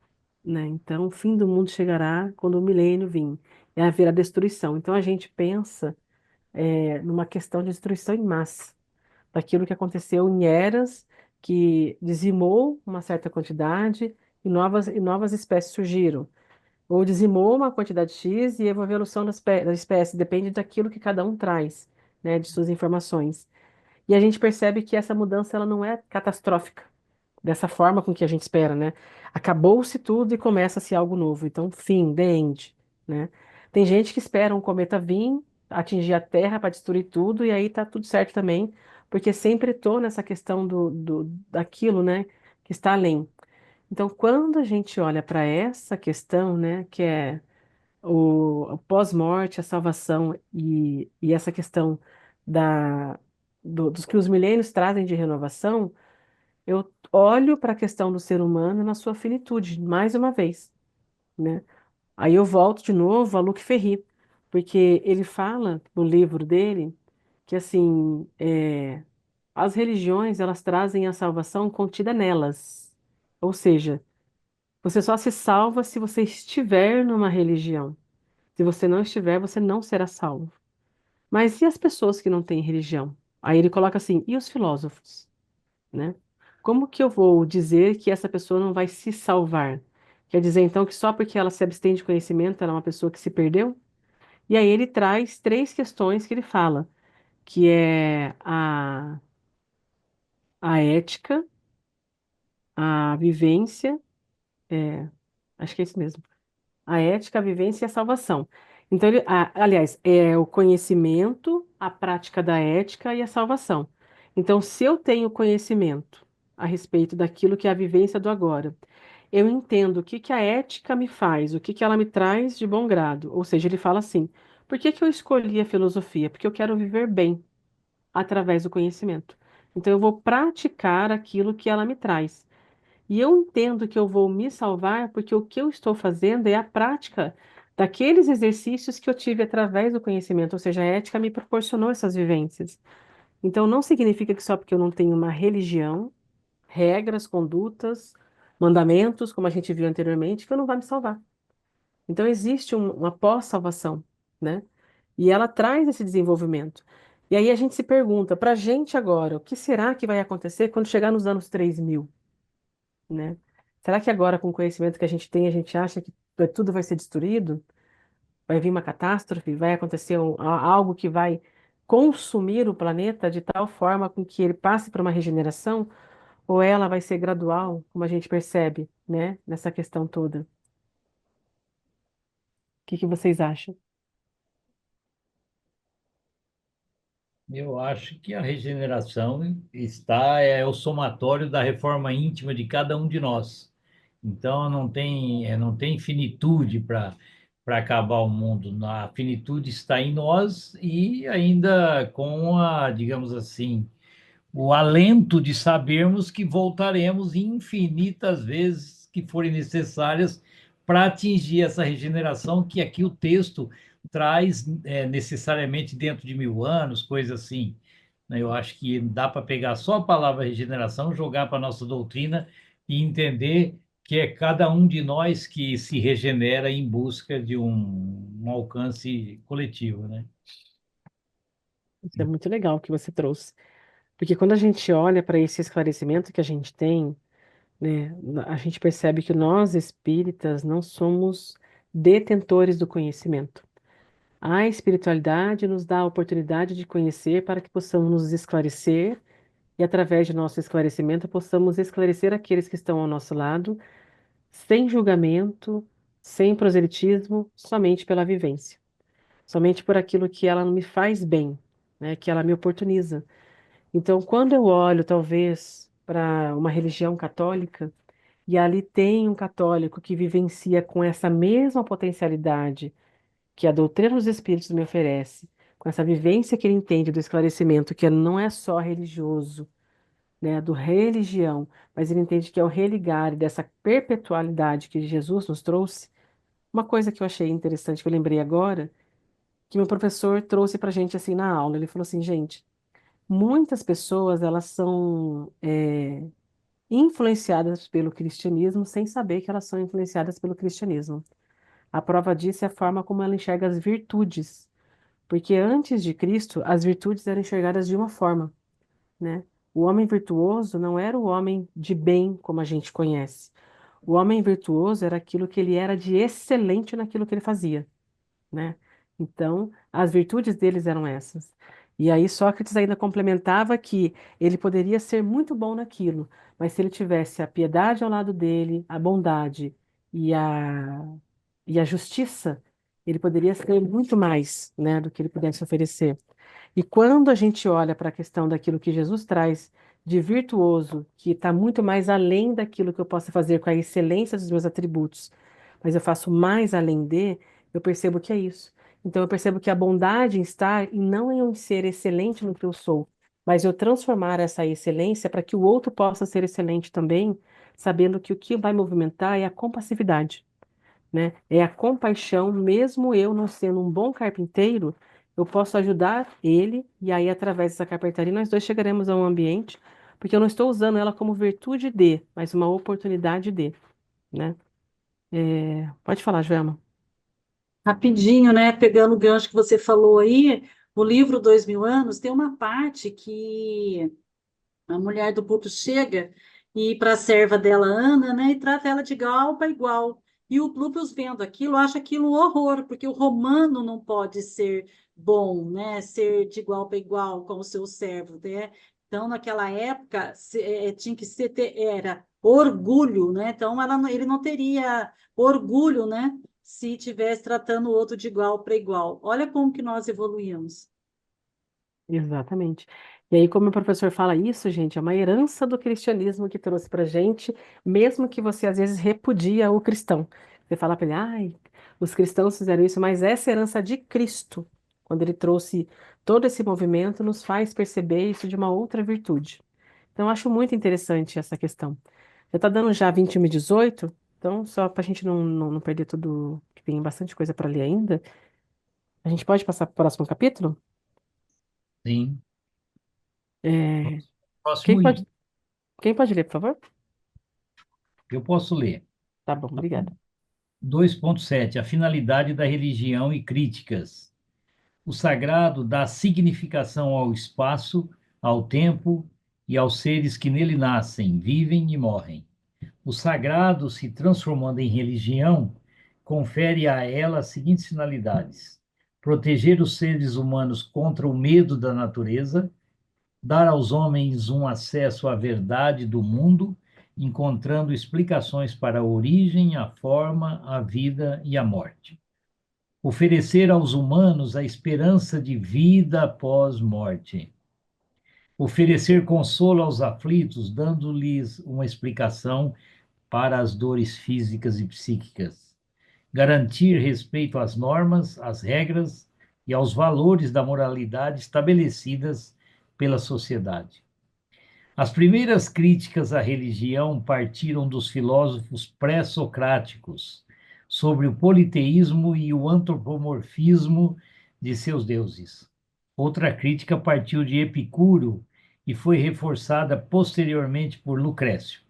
[SPEAKER 1] né? Então, o fim do mundo chegará quando o milênio vir, e haverá destruição. Então, a gente pensa numa questão de destruição em massa, daquilo que aconteceu em eras que dizimou uma certa quantidade e novas espécies surgiram. Ou dizimou uma quantidade X e a evolução da espécie depende daquilo que cada um traz, né, de suas informações. E a gente percebe que essa mudança ela não é catastrófica, dessa forma com que a gente espera, né? Acabou-se tudo e começa-se algo novo. Então, fim, the end, né? Tem gente que espera um cometa vir, atingir a Terra para destruir tudo, e aí tá tudo certo também, porque sempre estou nessa questão daquilo, né, que está além. Então, quando a gente olha para essa questão, né, que é o pós-morte, a salvação e essa questão dos que os milênios trazem de renovação, eu olho para a questão do ser humano na sua finitude, mais uma vez, né? Aí eu volto de novo a Luc Ferry, porque ele fala no livro dele que, assim, as religiões, elas trazem a salvação contida nelas. Ou seja, você só se salva se você estiver numa religião. Se você não estiver, você não será salvo. Mas e as pessoas que não têm religião? Aí ele coloca assim, e os filósofos, né? Como que eu vou dizer que essa pessoa não vai se salvar? Quer dizer, então, que só porque ela se abstém de conhecimento, ela é uma pessoa que se perdeu? E aí ele traz três questões que ele fala, que é a ética, a vivência, acho que é isso mesmo. A ética, a vivência e a salvação. Então, aliás, é o conhecimento, a prática da ética e a salvação. Então, se eu tenho conhecimento a respeito daquilo que é a vivência do agora, eu entendo o que que a ética me faz, o que que ela me traz de bom grado. Ou seja, ele fala assim: por que que eu escolhi a filosofia? Porque eu quero viver bem através do conhecimento. Então, eu vou praticar aquilo que ela me traz. E eu entendo que eu vou me salvar porque o que eu estou fazendo é a prática daqueles exercícios que eu tive através do conhecimento, ou seja, a ética me proporcionou essas vivências. Então, não significa que só porque eu não tenho uma religião, regras, condutas, mandamentos, como a gente viu anteriormente, que eu não vou me salvar. Então, existe uma pós-salvação, né? E ela traz esse desenvolvimento. E aí a gente se pergunta, para a gente agora, o que será que vai acontecer quando chegar nos anos 3000, né? Será que agora, com o conhecimento que a gente tem, a gente acha que tudo vai ser destruído? Vai vir uma catástrofe? Vai acontecer algo que vai consumir o planeta de tal forma com que ele passe por uma regeneração? Ou ela vai ser gradual, como a gente percebe, né? Nessa questão toda. que vocês acham?
[SPEAKER 2] Eu acho que a regeneração é o somatório da reforma íntima de cada um de nós. Então não tem finitude para acabar o mundo. A finitude está em nós e ainda com digamos assim, o alento de sabermos que voltaremos infinitas vezes que forem necessárias para atingir essa regeneração que aqui o texto traz necessariamente dentro de 1000 anos, coisa assim. Né? Eu acho que dá para pegar só a palavra regeneração, jogar para a nossa doutrina e entender que é cada um de nós que se regenera em busca de um alcance coletivo, né?
[SPEAKER 1] Isso é muito legal que você trouxe. Porque quando a gente olha para esse esclarecimento que a gente tem, né, a gente percebe que nós espíritas não somos detentores do conhecimento. A espiritualidade nos dá a oportunidade de conhecer para que possamos nos esclarecer e, através de nosso esclarecimento, possamos esclarecer aqueles que estão ao nosso lado, sem julgamento, sem proselitismo, somente pela vivência, somente por aquilo que ela me faz bem, né, que ela me oportuniza. Então, quando eu olho, talvez, para uma religião católica, e ali tem um católico que vivencia com essa mesma potencialidade que a doutrina dos Espíritos me oferece, com essa vivência que ele entende do esclarecimento, que não é só religioso, né, do religião, mas ele entende que é o religar dessa perpetualidade que Jesus nos trouxe. Uma coisa que eu achei interessante, que eu lembrei agora, que meu professor trouxe para a gente assim na aula. Ele falou assim, gente, muitas pessoas elas são influenciadas pelo cristianismo sem saber que elas são influenciadas pelo cristianismo. A prova disso é a forma como ela enxerga as virtudes. Porque antes de Cristo, as virtudes eram enxergadas de uma forma, né? O homem virtuoso não era o homem de bem como a gente conhece. O homem virtuoso era aquilo que ele era de excelente naquilo que ele fazia, né? Então, as virtudes deles eram essas. E aí Sócrates ainda complementava que ele poderia ser muito bom naquilo, mas se ele tivesse a piedade ao lado dele, a bondade e a justiça, ele poderia ser muito mais, né, do que ele pudesse oferecer. E quando a gente olha para a questão daquilo que Jesus traz de virtuoso, que está muito mais além daquilo que eu possa fazer com a excelência dos meus atributos, mas eu faço mais além de, eu percebo que é isso. Então eu percebo que a bondade está em não em eu ser excelente no que eu sou, mas eu transformar essa excelência para que o outro possa ser excelente também, sabendo que o que vai movimentar é a compassividade, né? É a compaixão, mesmo eu não sendo um bom carpinteiro, eu posso ajudar ele, e aí, através dessa carpintaria, nós dois chegaremos a um ambiente, porque eu não estou usando ela como virtude de, mas uma oportunidade de, né? Pode falar, Joelma.
[SPEAKER 6] Rapidinho, né? Pegando o gancho que você falou aí, o livro 2000 anos tem uma parte que a mulher do puto chega e para a serva dela, Ana, né, e trata ela de igual para igual. E o Lúpius vendo aquilo, acha aquilo um horror, porque o romano não pode ser bom, né, ser de igual para igual com o seu servo, né? Então, naquela época, tinha que ser, era orgulho, né? Então, ele não teria orgulho, né, se tivesse tratando o outro de igual para igual. Olha como que nós evoluímos.
[SPEAKER 1] Exatamente. E aí, como o professor fala isso, gente, é uma herança do cristianismo que trouxe para gente, mesmo que você às vezes repudia o cristão. Você fala para ele, ai, os cristãos fizeram isso, mas essa herança de Cristo, quando ele trouxe todo esse movimento, nos faz perceber isso de uma outra virtude. Então, eu acho muito interessante essa questão. Já está dando já 21h18, então, só para a gente não perder tudo, que tem bastante coisa para ler ainda, a gente pode passar para o próximo capítulo?
[SPEAKER 2] Sim.
[SPEAKER 1] É, quem
[SPEAKER 2] Próximo
[SPEAKER 1] pode
[SPEAKER 2] item.
[SPEAKER 1] Quem pode ler, por favor?
[SPEAKER 2] Eu posso ler.
[SPEAKER 1] Tá bom, obrigada.
[SPEAKER 2] 2.7. A finalidade da religião e críticas. O sagrado dá significação ao espaço, ao tempo e aos seres que nele nascem, vivem e morrem. O sagrado, se transformando em religião, confere a ela as seguintes finalidades: proteger os seres humanos contra o medo da natureza, dar aos homens um acesso à verdade do mundo, encontrando explicações para a origem, a forma, a vida e a morte. oferecer aos humanos a esperança de vida após morte, oferecer consolo aos aflitos, dando-lhes uma explicação para as dores físicas e psíquicas, garantir respeito às normas, às regras e aos valores da moralidade estabelecidas pela sociedade. As primeiras críticas à religião partiram dos filósofos pré-socráticos sobre o politeísmo e o antropomorfismo de seus deuses. Outra crítica partiu de Epicuro e foi reforçada posteriormente por Lucrécio.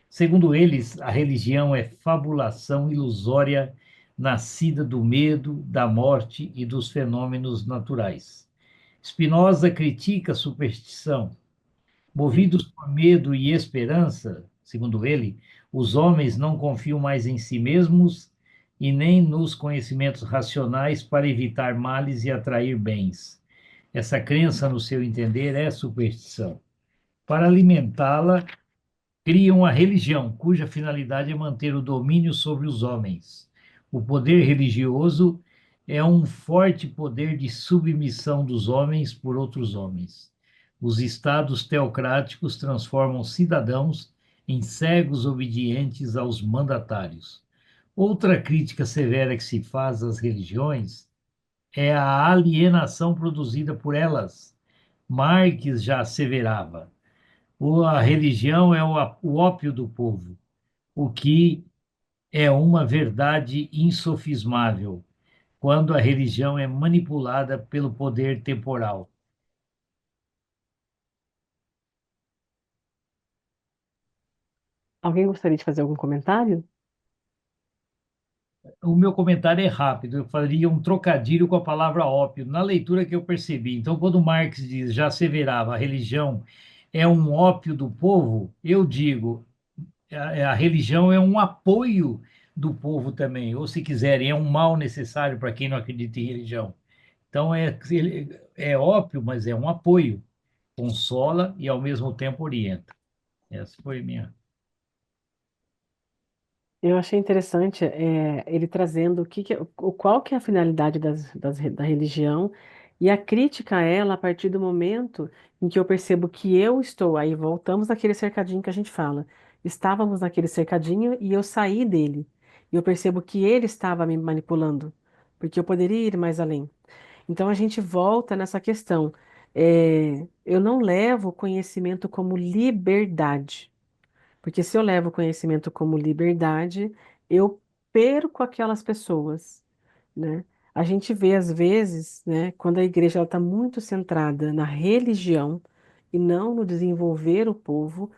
[SPEAKER 2] Segundo eles, a religião é fabulação ilusória nascida do medo, da morte e dos fenômenos naturais. Spinoza critica a superstição. Movidos por medo e esperança, segundo ele, os homens não confiam mais em si mesmos e nem nos conhecimentos racionais para evitar males e atrair bens. Essa crença, no seu entender, é superstição. Para alimentá-la, criam a religião, cuja finalidade é manter o domínio sobre os homens. O poder religioso é um forte poder de submissão dos homens por outros homens. Os estados teocráticos transformam cidadãos em cegos obedientes aos mandatários. Outra crítica severa que se faz às religiões é a alienação produzida por elas. Marx já asseverava: a religião é o ópio do povo, o que é uma verdade insofismável, quando a religião é manipulada pelo poder temporal.
[SPEAKER 1] Alguém gostaria de fazer algum comentário?
[SPEAKER 2] O meu comentário é rápido, eu faria um trocadilho com a palavra ópio, na leitura que eu percebi. Então, quando Marx diz, já asseverava, a religião é um ópio do povo, eu digo, a religião é um apoio do povo também, ou se quiserem, é um mal necessário para quem não acredita em religião. Então, é ópio, mas é um apoio, consola e ao mesmo tempo orienta. Essa foi a minha.
[SPEAKER 1] Eu achei interessante ele trazendo qual que é a finalidade da religião e a crítica a ela a partir do momento em que eu percebo que eu estou, aí voltamos àquele cercadinho que a gente fala. Estávamos naquele cercadinho e eu saí dele. E eu percebo que ele estava me manipulando, porque eu poderia ir mais além. Então a gente volta nessa questão. Eu não levo o conhecimento como liberdade. Porque se eu levo o conhecimento como liberdade, eu perco aquelas pessoas, né? A gente vê às vezes, né, quando a igreja está muito centrada na religião e não no desenvolver o povo,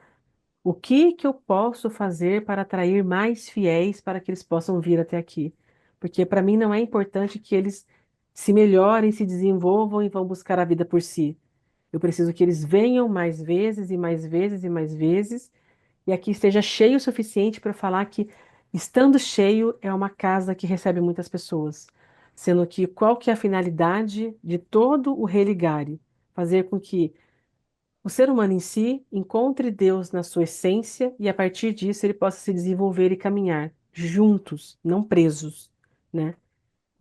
[SPEAKER 1] o que que eu posso fazer para atrair mais fiéis para que eles possam vir até aqui? Porque para mim não é importante que eles se melhorem, se desenvolvam e vão buscar a vida por si. Eu preciso que eles venham mais vezes e mais vezes e mais vezes e aqui esteja cheio o suficiente para falar que, estando cheio, é uma casa que recebe muitas pessoas. Sendo que qual que é a finalidade de todo o religare? Fazer com que o ser humano em si encontre Deus na sua essência e, a partir disso, ele possa se desenvolver e caminhar juntos, não presos, né?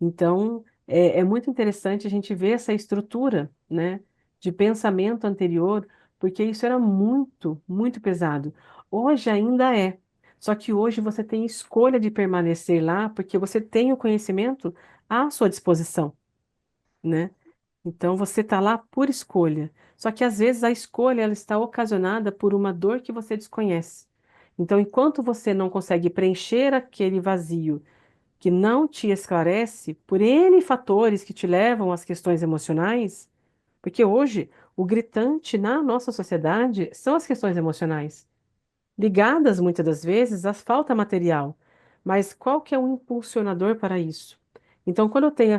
[SPEAKER 1] Então, é muito interessante a gente ver essa estrutura, né, de pensamento anterior, porque isso era muito, muito pesado. Hoje ainda é. Só que hoje você tem escolha de permanecer lá, porque você tem o conhecimento à sua disposição, né? Então você está lá por escolha. Só que às vezes a escolha ela está ocasionada por uma dor que você desconhece. Então, enquanto você não consegue preencher aquele vazio que não te esclarece por N fatores que te levam às questões emocionais, porque hoje o gritante na nossa sociedade são as questões emocionais, ligadas muitas das vezes à falta material. Mas qual que é o impulsionador para isso? Então, quando eu tenho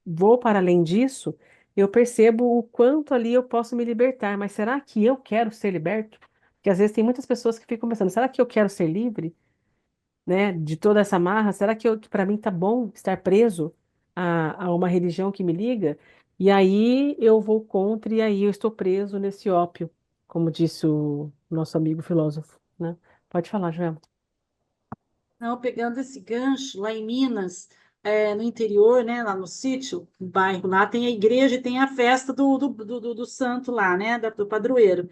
[SPEAKER 1] vou para além disso, eu percebo o quanto ali eu posso me libertar. Mas será que eu quero ser liberto? Porque às vezes tem muitas pessoas que ficam pensando, será que eu quero ser livre? Né, de toda essa marra, será que para mim tá bom estar preso a uma religião que me liga? E aí eu vou contra e aí eu estou preso nesse ópio, como disse o nosso amigo filósofo, né? Pode falar, Joel.
[SPEAKER 6] Não, pegando esse gancho, lá em Minas, no interior, né, lá no sítio, no bairro, lá tem a igreja e tem a festa do santo lá, né, do padroeiro.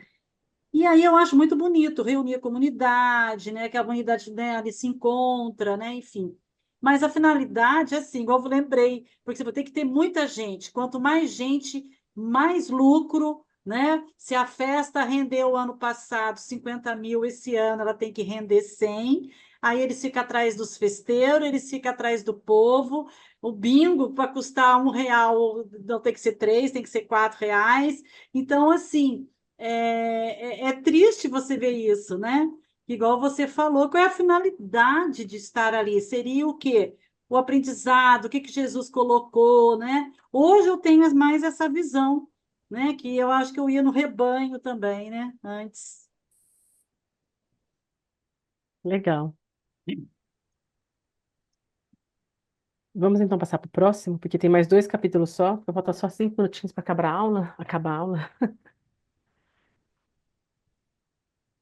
[SPEAKER 6] E aí eu acho muito bonito reunir a comunidade, né, que a comunidade, né, ali se encontra, né, enfim. Mas a finalidade é assim, igual eu lembrei, porque você vai ter que ter muita gente. Quanto mais gente, mais lucro, né? Se a festa rendeu ano passado 50 mil, esse ano ela tem que render 100. Aí eles ficam atrás dos festeiros, eles ficam atrás do povo. O bingo, para custar R$ 1, não tem que ser três, tem que ser R$ 4. Então, assim, é triste você ver isso, né? Igual você falou, qual é a finalidade de estar ali? Seria o quê? O aprendizado, o que que Jesus colocou, né? Hoje eu tenho mais essa visão, né? Que eu acho que eu ia no rebanho também, né? Antes.
[SPEAKER 1] Legal. Vamos então passar para o próximo, porque tem mais 2 capítulos só. Vai faltar só 5 minutinhos para acabar a aula. Acabar a aula.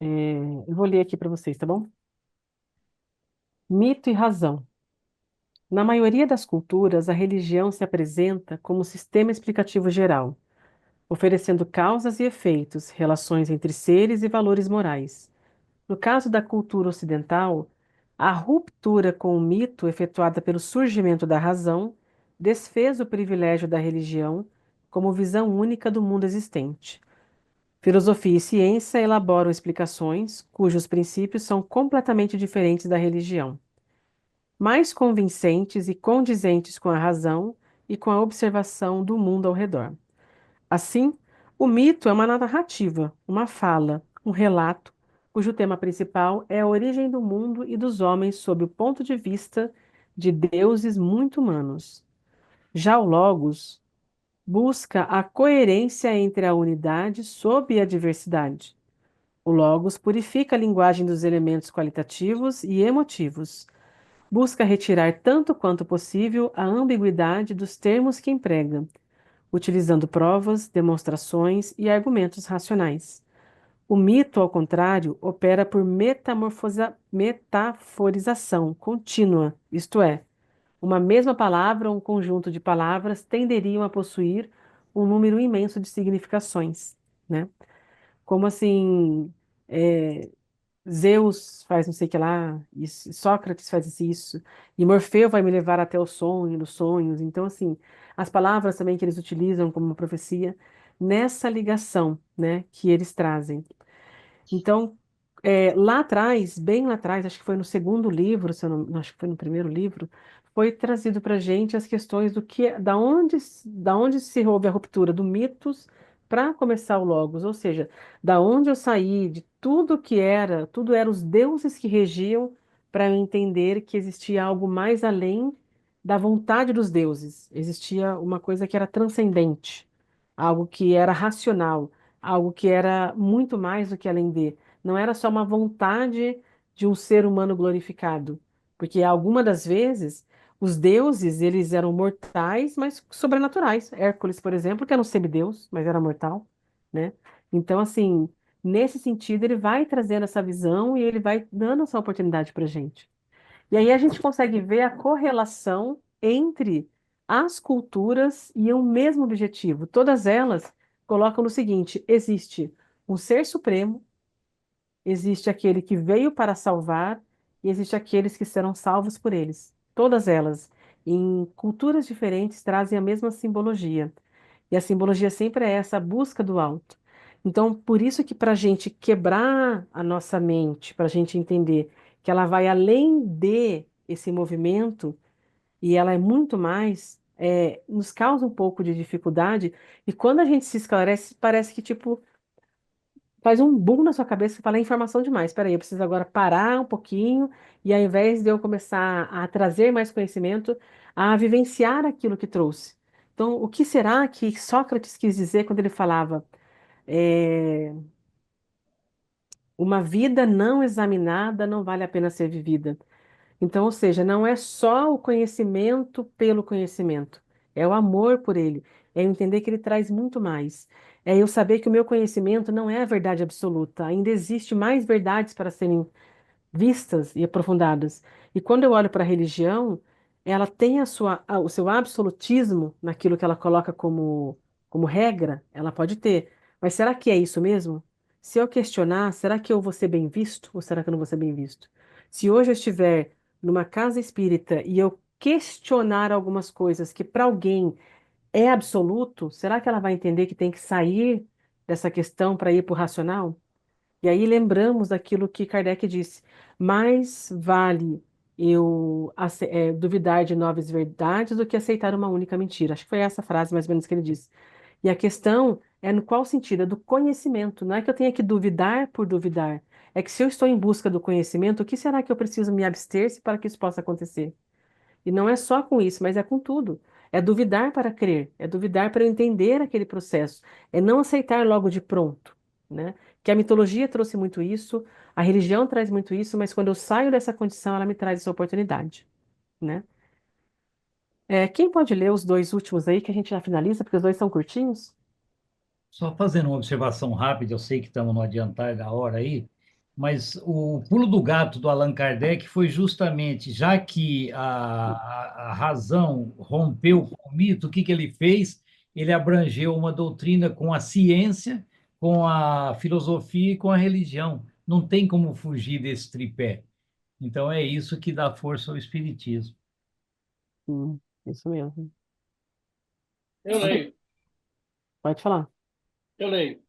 [SPEAKER 1] É, eu vou ler aqui para vocês, tá bom? Mito e razão. Na maioria das culturas, a religião se apresenta como sistema explicativo geral, oferecendo causas e efeitos, relações entre seres e valores morais. No caso da cultura ocidental, a ruptura com o mito efetuada pelo surgimento da razão desfez o privilégio da religião como visão única do mundo existente. Filosofia e ciência elaboram explicações cujos princípios são completamente diferentes da religião, mais convincentes e condizentes com a razão e com a observação do mundo ao redor. Assim, o mito é uma narrativa, uma fala, um relato, cujo tema principal é a origem do mundo e dos homens sob o ponto de vista de deuses muito humanos. Já o Logos busca a coerência entre a unidade sob a diversidade. O Logos purifica a linguagem dos elementos qualitativos e emotivos. Busca retirar tanto quanto possível a ambiguidade dos termos que emprega, utilizando provas, demonstrações e argumentos racionais. O mito, ao contrário, opera por metaforização contínua, isto é, uma mesma palavra ou um conjunto de palavras tenderiam a possuir um número imenso de significações, né? Como assim, é, Zeus faz não sei o que lá, isso, Sócrates faz isso, e Morfeu vai me levar até o sonho, nos sonhos. Então, assim, as palavras também que eles utilizam como uma profecia, nessa ligação, né, que eles trazem. Então, lá atrás, bem lá atrás, acho que foi no segundo livro, se eu não, acho que foi no primeiro livro, foi trazido para a gente as questões do que, da onde se houve a ruptura do mitos para começar o Logos, ou seja, da onde eu saí, de tudo era os deuses que regiam para eu entender que existia algo mais além da vontade dos deuses, existia uma coisa que era transcendente, algo que era racional, algo que era muito mais do que além de. Não era só uma vontade de um ser humano glorificado, porque algumas das vezes os deuses, eles eram mortais, mas sobrenaturais. Hércules, por exemplo, que era um semideus, mas era mortal, né? Então, assim, nesse sentido, ele vai trazendo essa visão e ele vai dando essa oportunidade para gente. E aí a gente consegue ver a correlação entre as culturas e o mesmo objetivo. Todas elas colocam no seguinte: existe um ser supremo, existe aquele que veio para salvar e existe aqueles que serão salvos por eles. Todas elas, em culturas diferentes, trazem a mesma simbologia. E a simbologia sempre é essa busca do alto. Então, por isso que para a gente quebrar a nossa mente, para a gente entender que ela vai além de esse movimento e ela é muito mais, nos causa um pouco de dificuldade. E quando a gente se esclarece, parece que tipo faz um boom na sua cabeça e fala, é informação demais. Espera aí, eu preciso agora parar um pouquinho e ao invés de eu começar a trazer mais conhecimento, a vivenciar aquilo que trouxe. Então, o que será que Sócrates quis dizer quando ele falava é, uma vida não examinada não vale a pena ser vivida? Então, ou seja, não é só o conhecimento pelo conhecimento, é o amor por ele, é eu entender que ele traz muito mais. É eu saber que o meu conhecimento não é a verdade absoluta, ainda existe mais verdades para serem vistas e aprofundadas. E quando eu olho para a religião, ela tem o seu absolutismo naquilo que ela coloca como regra, ela pode ter. Mas será que é isso mesmo? Se eu questionar, será que eu vou ser bem visto ou será que eu não vou ser bem visto? Se hoje eu estiver numa casa espírita e eu questionar algumas coisas que para alguém é absoluto, será que ela vai entender que tem que sair dessa questão para ir para o racional? E aí lembramos daquilo que Kardec disse: mais vale eu duvidar de novas verdades do que aceitar uma única mentira. Acho que foi essa frase mais ou menos que ele disse. E a questão é no qual sentido? É do conhecimento. Não é que eu tenha que duvidar por duvidar. É que se eu estou em busca do conhecimento, o que será que eu preciso me abster-se para que isso possa acontecer? E não é só com isso, mas é com tudo. É duvidar para crer, é duvidar para eu entender aquele processo, é não aceitar logo de pronto, né? Que a mitologia trouxe muito isso, a religião traz muito isso, mas quando eu saio dessa condição, ela me traz essa oportunidade, né? Quem pode ler os dois últimos aí, que a gente já finaliza, porque os dois são curtinhos?
[SPEAKER 2] Só fazendo uma observação rápida, eu sei que estamos no adiantar da hora aí, mas o pulo do gato do Allan Kardec foi justamente, já que a razão rompeu com o mito, o que que ele fez? Ele abrangeu uma doutrina com a ciência, com a filosofia e com a religião. Não tem como fugir desse tripé. Então é isso que dá força ao espiritismo.
[SPEAKER 1] Isso mesmo.
[SPEAKER 3] Eu leio,
[SPEAKER 1] Pode falar.
[SPEAKER 3] eu leio.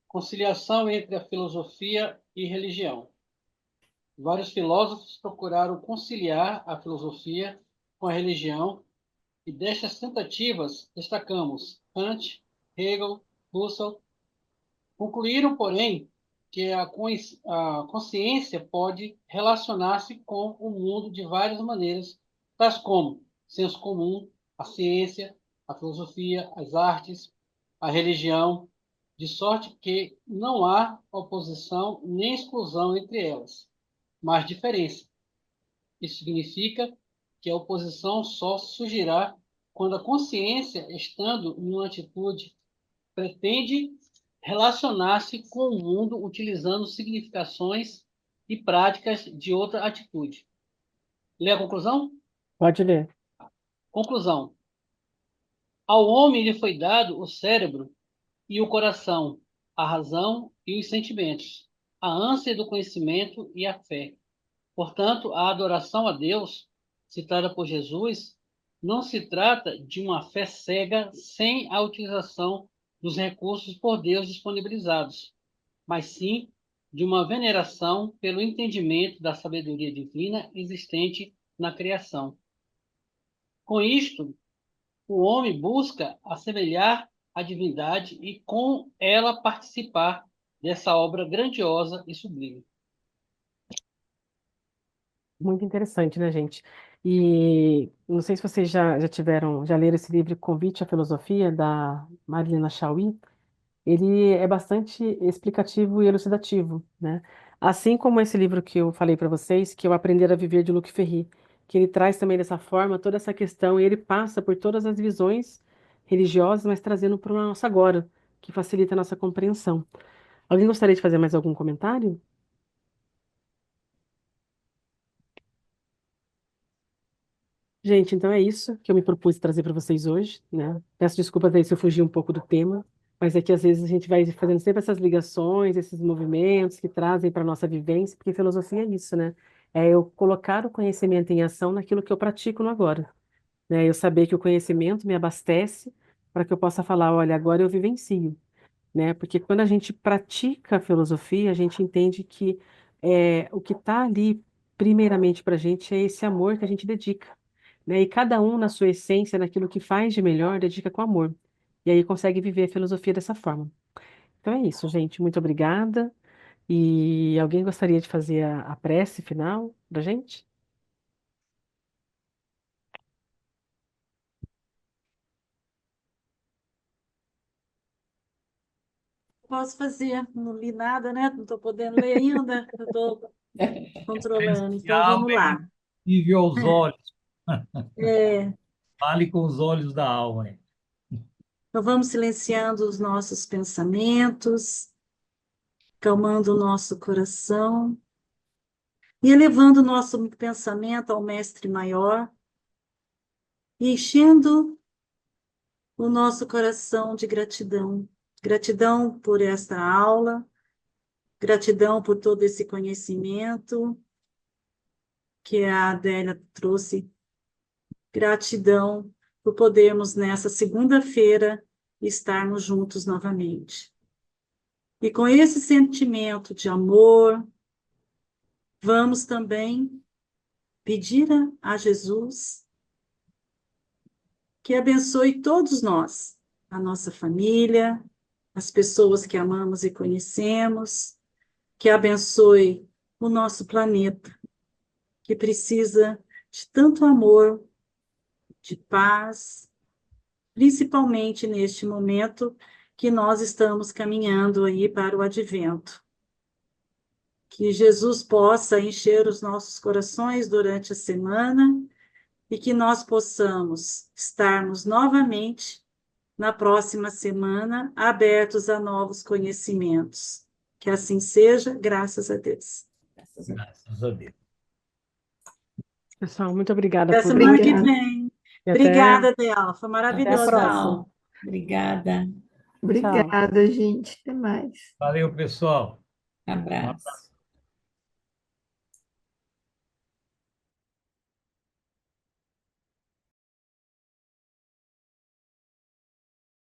[SPEAKER 3] Conciliação entre a filosofia e religião. Vários filósofos procuraram conciliar a filosofia com a religião, e destas tentativas destacamos Kant, Hegel, Husserl. Concluíram, porém, que a consciência pode relacionar-se com o mundo de várias maneiras, tais como senso comum, a ciência, a filosofia, as artes, a religião, de sorte que não há oposição nem exclusão entre elas, mas diferença. Isso significa que a oposição só surgirá quando a consciência, estando em uma atitude, pretende relacionar-se com o mundo utilizando significações e práticas de outra atitude. Lê a conclusão?
[SPEAKER 1] Pode ler.
[SPEAKER 3] Conclusão. Ao homem lhe foi dado o cérebro e o coração, a razão e os sentimentos, a ânsia do conhecimento e a fé. Portanto, a adoração a Deus, citada por Jesus, não se trata de uma fé cega sem a utilização dos recursos por Deus disponibilizados, mas sim de uma veneração pelo entendimento da sabedoria divina existente na criação. Com isto, o homem busca assemelhar a divindade e com ela participar dessa obra grandiosa e sublime.
[SPEAKER 1] Muito interessante, né, gente? E não sei se vocês já leram esse livro Convite à Filosofia, da Marilena Chauí. Ele é bastante explicativo e elucidativo, né? Assim como esse livro que eu falei para vocês, que é o Aprender a Viver de Luc Ferry, que ele traz também dessa forma toda essa questão e ele passa por todas as visões religiosas, mas trazendo para o nosso agora, que facilita a nossa compreensão. Alguém gostaria de fazer mais algum comentário? Gente, então é isso que eu me propus trazer para vocês hoje, né? Peço desculpas aí se eu fugi um pouco do tema, mas é que às vezes a gente vai fazendo sempre essas ligações, esses movimentos que trazem para a nossa vivência, porque filosofia é isso, né? É eu colocar o conhecimento em ação naquilo que eu pratico no agora, né? Eu saber que o conhecimento me abastece para que eu possa falar, olha, agora eu vivencio, né? Porque quando a gente pratica a filosofia, a gente entende que o que está ali, primeiramente para a gente, é esse amor que a gente dedica, né? E cada um, na sua essência, naquilo que faz de melhor, dedica com amor. E aí consegue viver a filosofia dessa forma. Então é isso, gente. Muito obrigada. E alguém gostaria de fazer a prece final da gente?
[SPEAKER 6] Posso fazer, não li nada, né? Não estou podendo ler ainda, eu estou controlando. Então,
[SPEAKER 2] Essencial,
[SPEAKER 6] vamos lá.
[SPEAKER 2] invisível aos olhos.
[SPEAKER 6] É,
[SPEAKER 2] Fale com os olhos da alma. Hein?
[SPEAKER 6] então, vamos silenciando os nossos pensamentos, calmando o nosso coração e elevando o nosso pensamento ao Mestre Maior, e enchendo o nosso coração de gratidão. Gratidão por esta aula, gratidão por todo esse conhecimento que a Adélia trouxe, gratidão por podermos, nessa segunda-feira, estarmos juntos novamente. E com esse sentimento de amor, vamos também pedir a Jesus que abençoe todos nós, a nossa família, as pessoas que amamos e conhecemos, que abençoe o nosso planeta, que precisa de tanto amor, de paz, principalmente neste momento que nós estamos caminhando aí para o advento. Que Jesus possa encher os nossos corações durante a semana e que nós possamos estarmos novamente na próxima semana abertos a novos conhecimentos. Que assim seja, graças a Deus.
[SPEAKER 2] Graças a Deus.
[SPEAKER 1] Pessoal, muito obrigada
[SPEAKER 6] Até
[SPEAKER 1] por
[SPEAKER 6] semana que
[SPEAKER 4] Obrigada.
[SPEAKER 6] vem.
[SPEAKER 1] e até
[SPEAKER 6] Obrigada, Dela. Foi
[SPEAKER 1] a
[SPEAKER 6] maravilhoso.
[SPEAKER 1] próxima.
[SPEAKER 5] Pessoal, obrigada.
[SPEAKER 1] Tchau.
[SPEAKER 4] Obrigada, gente. Até mais.
[SPEAKER 2] Valeu, pessoal. Um
[SPEAKER 5] Abraço.
[SPEAKER 2] abraço.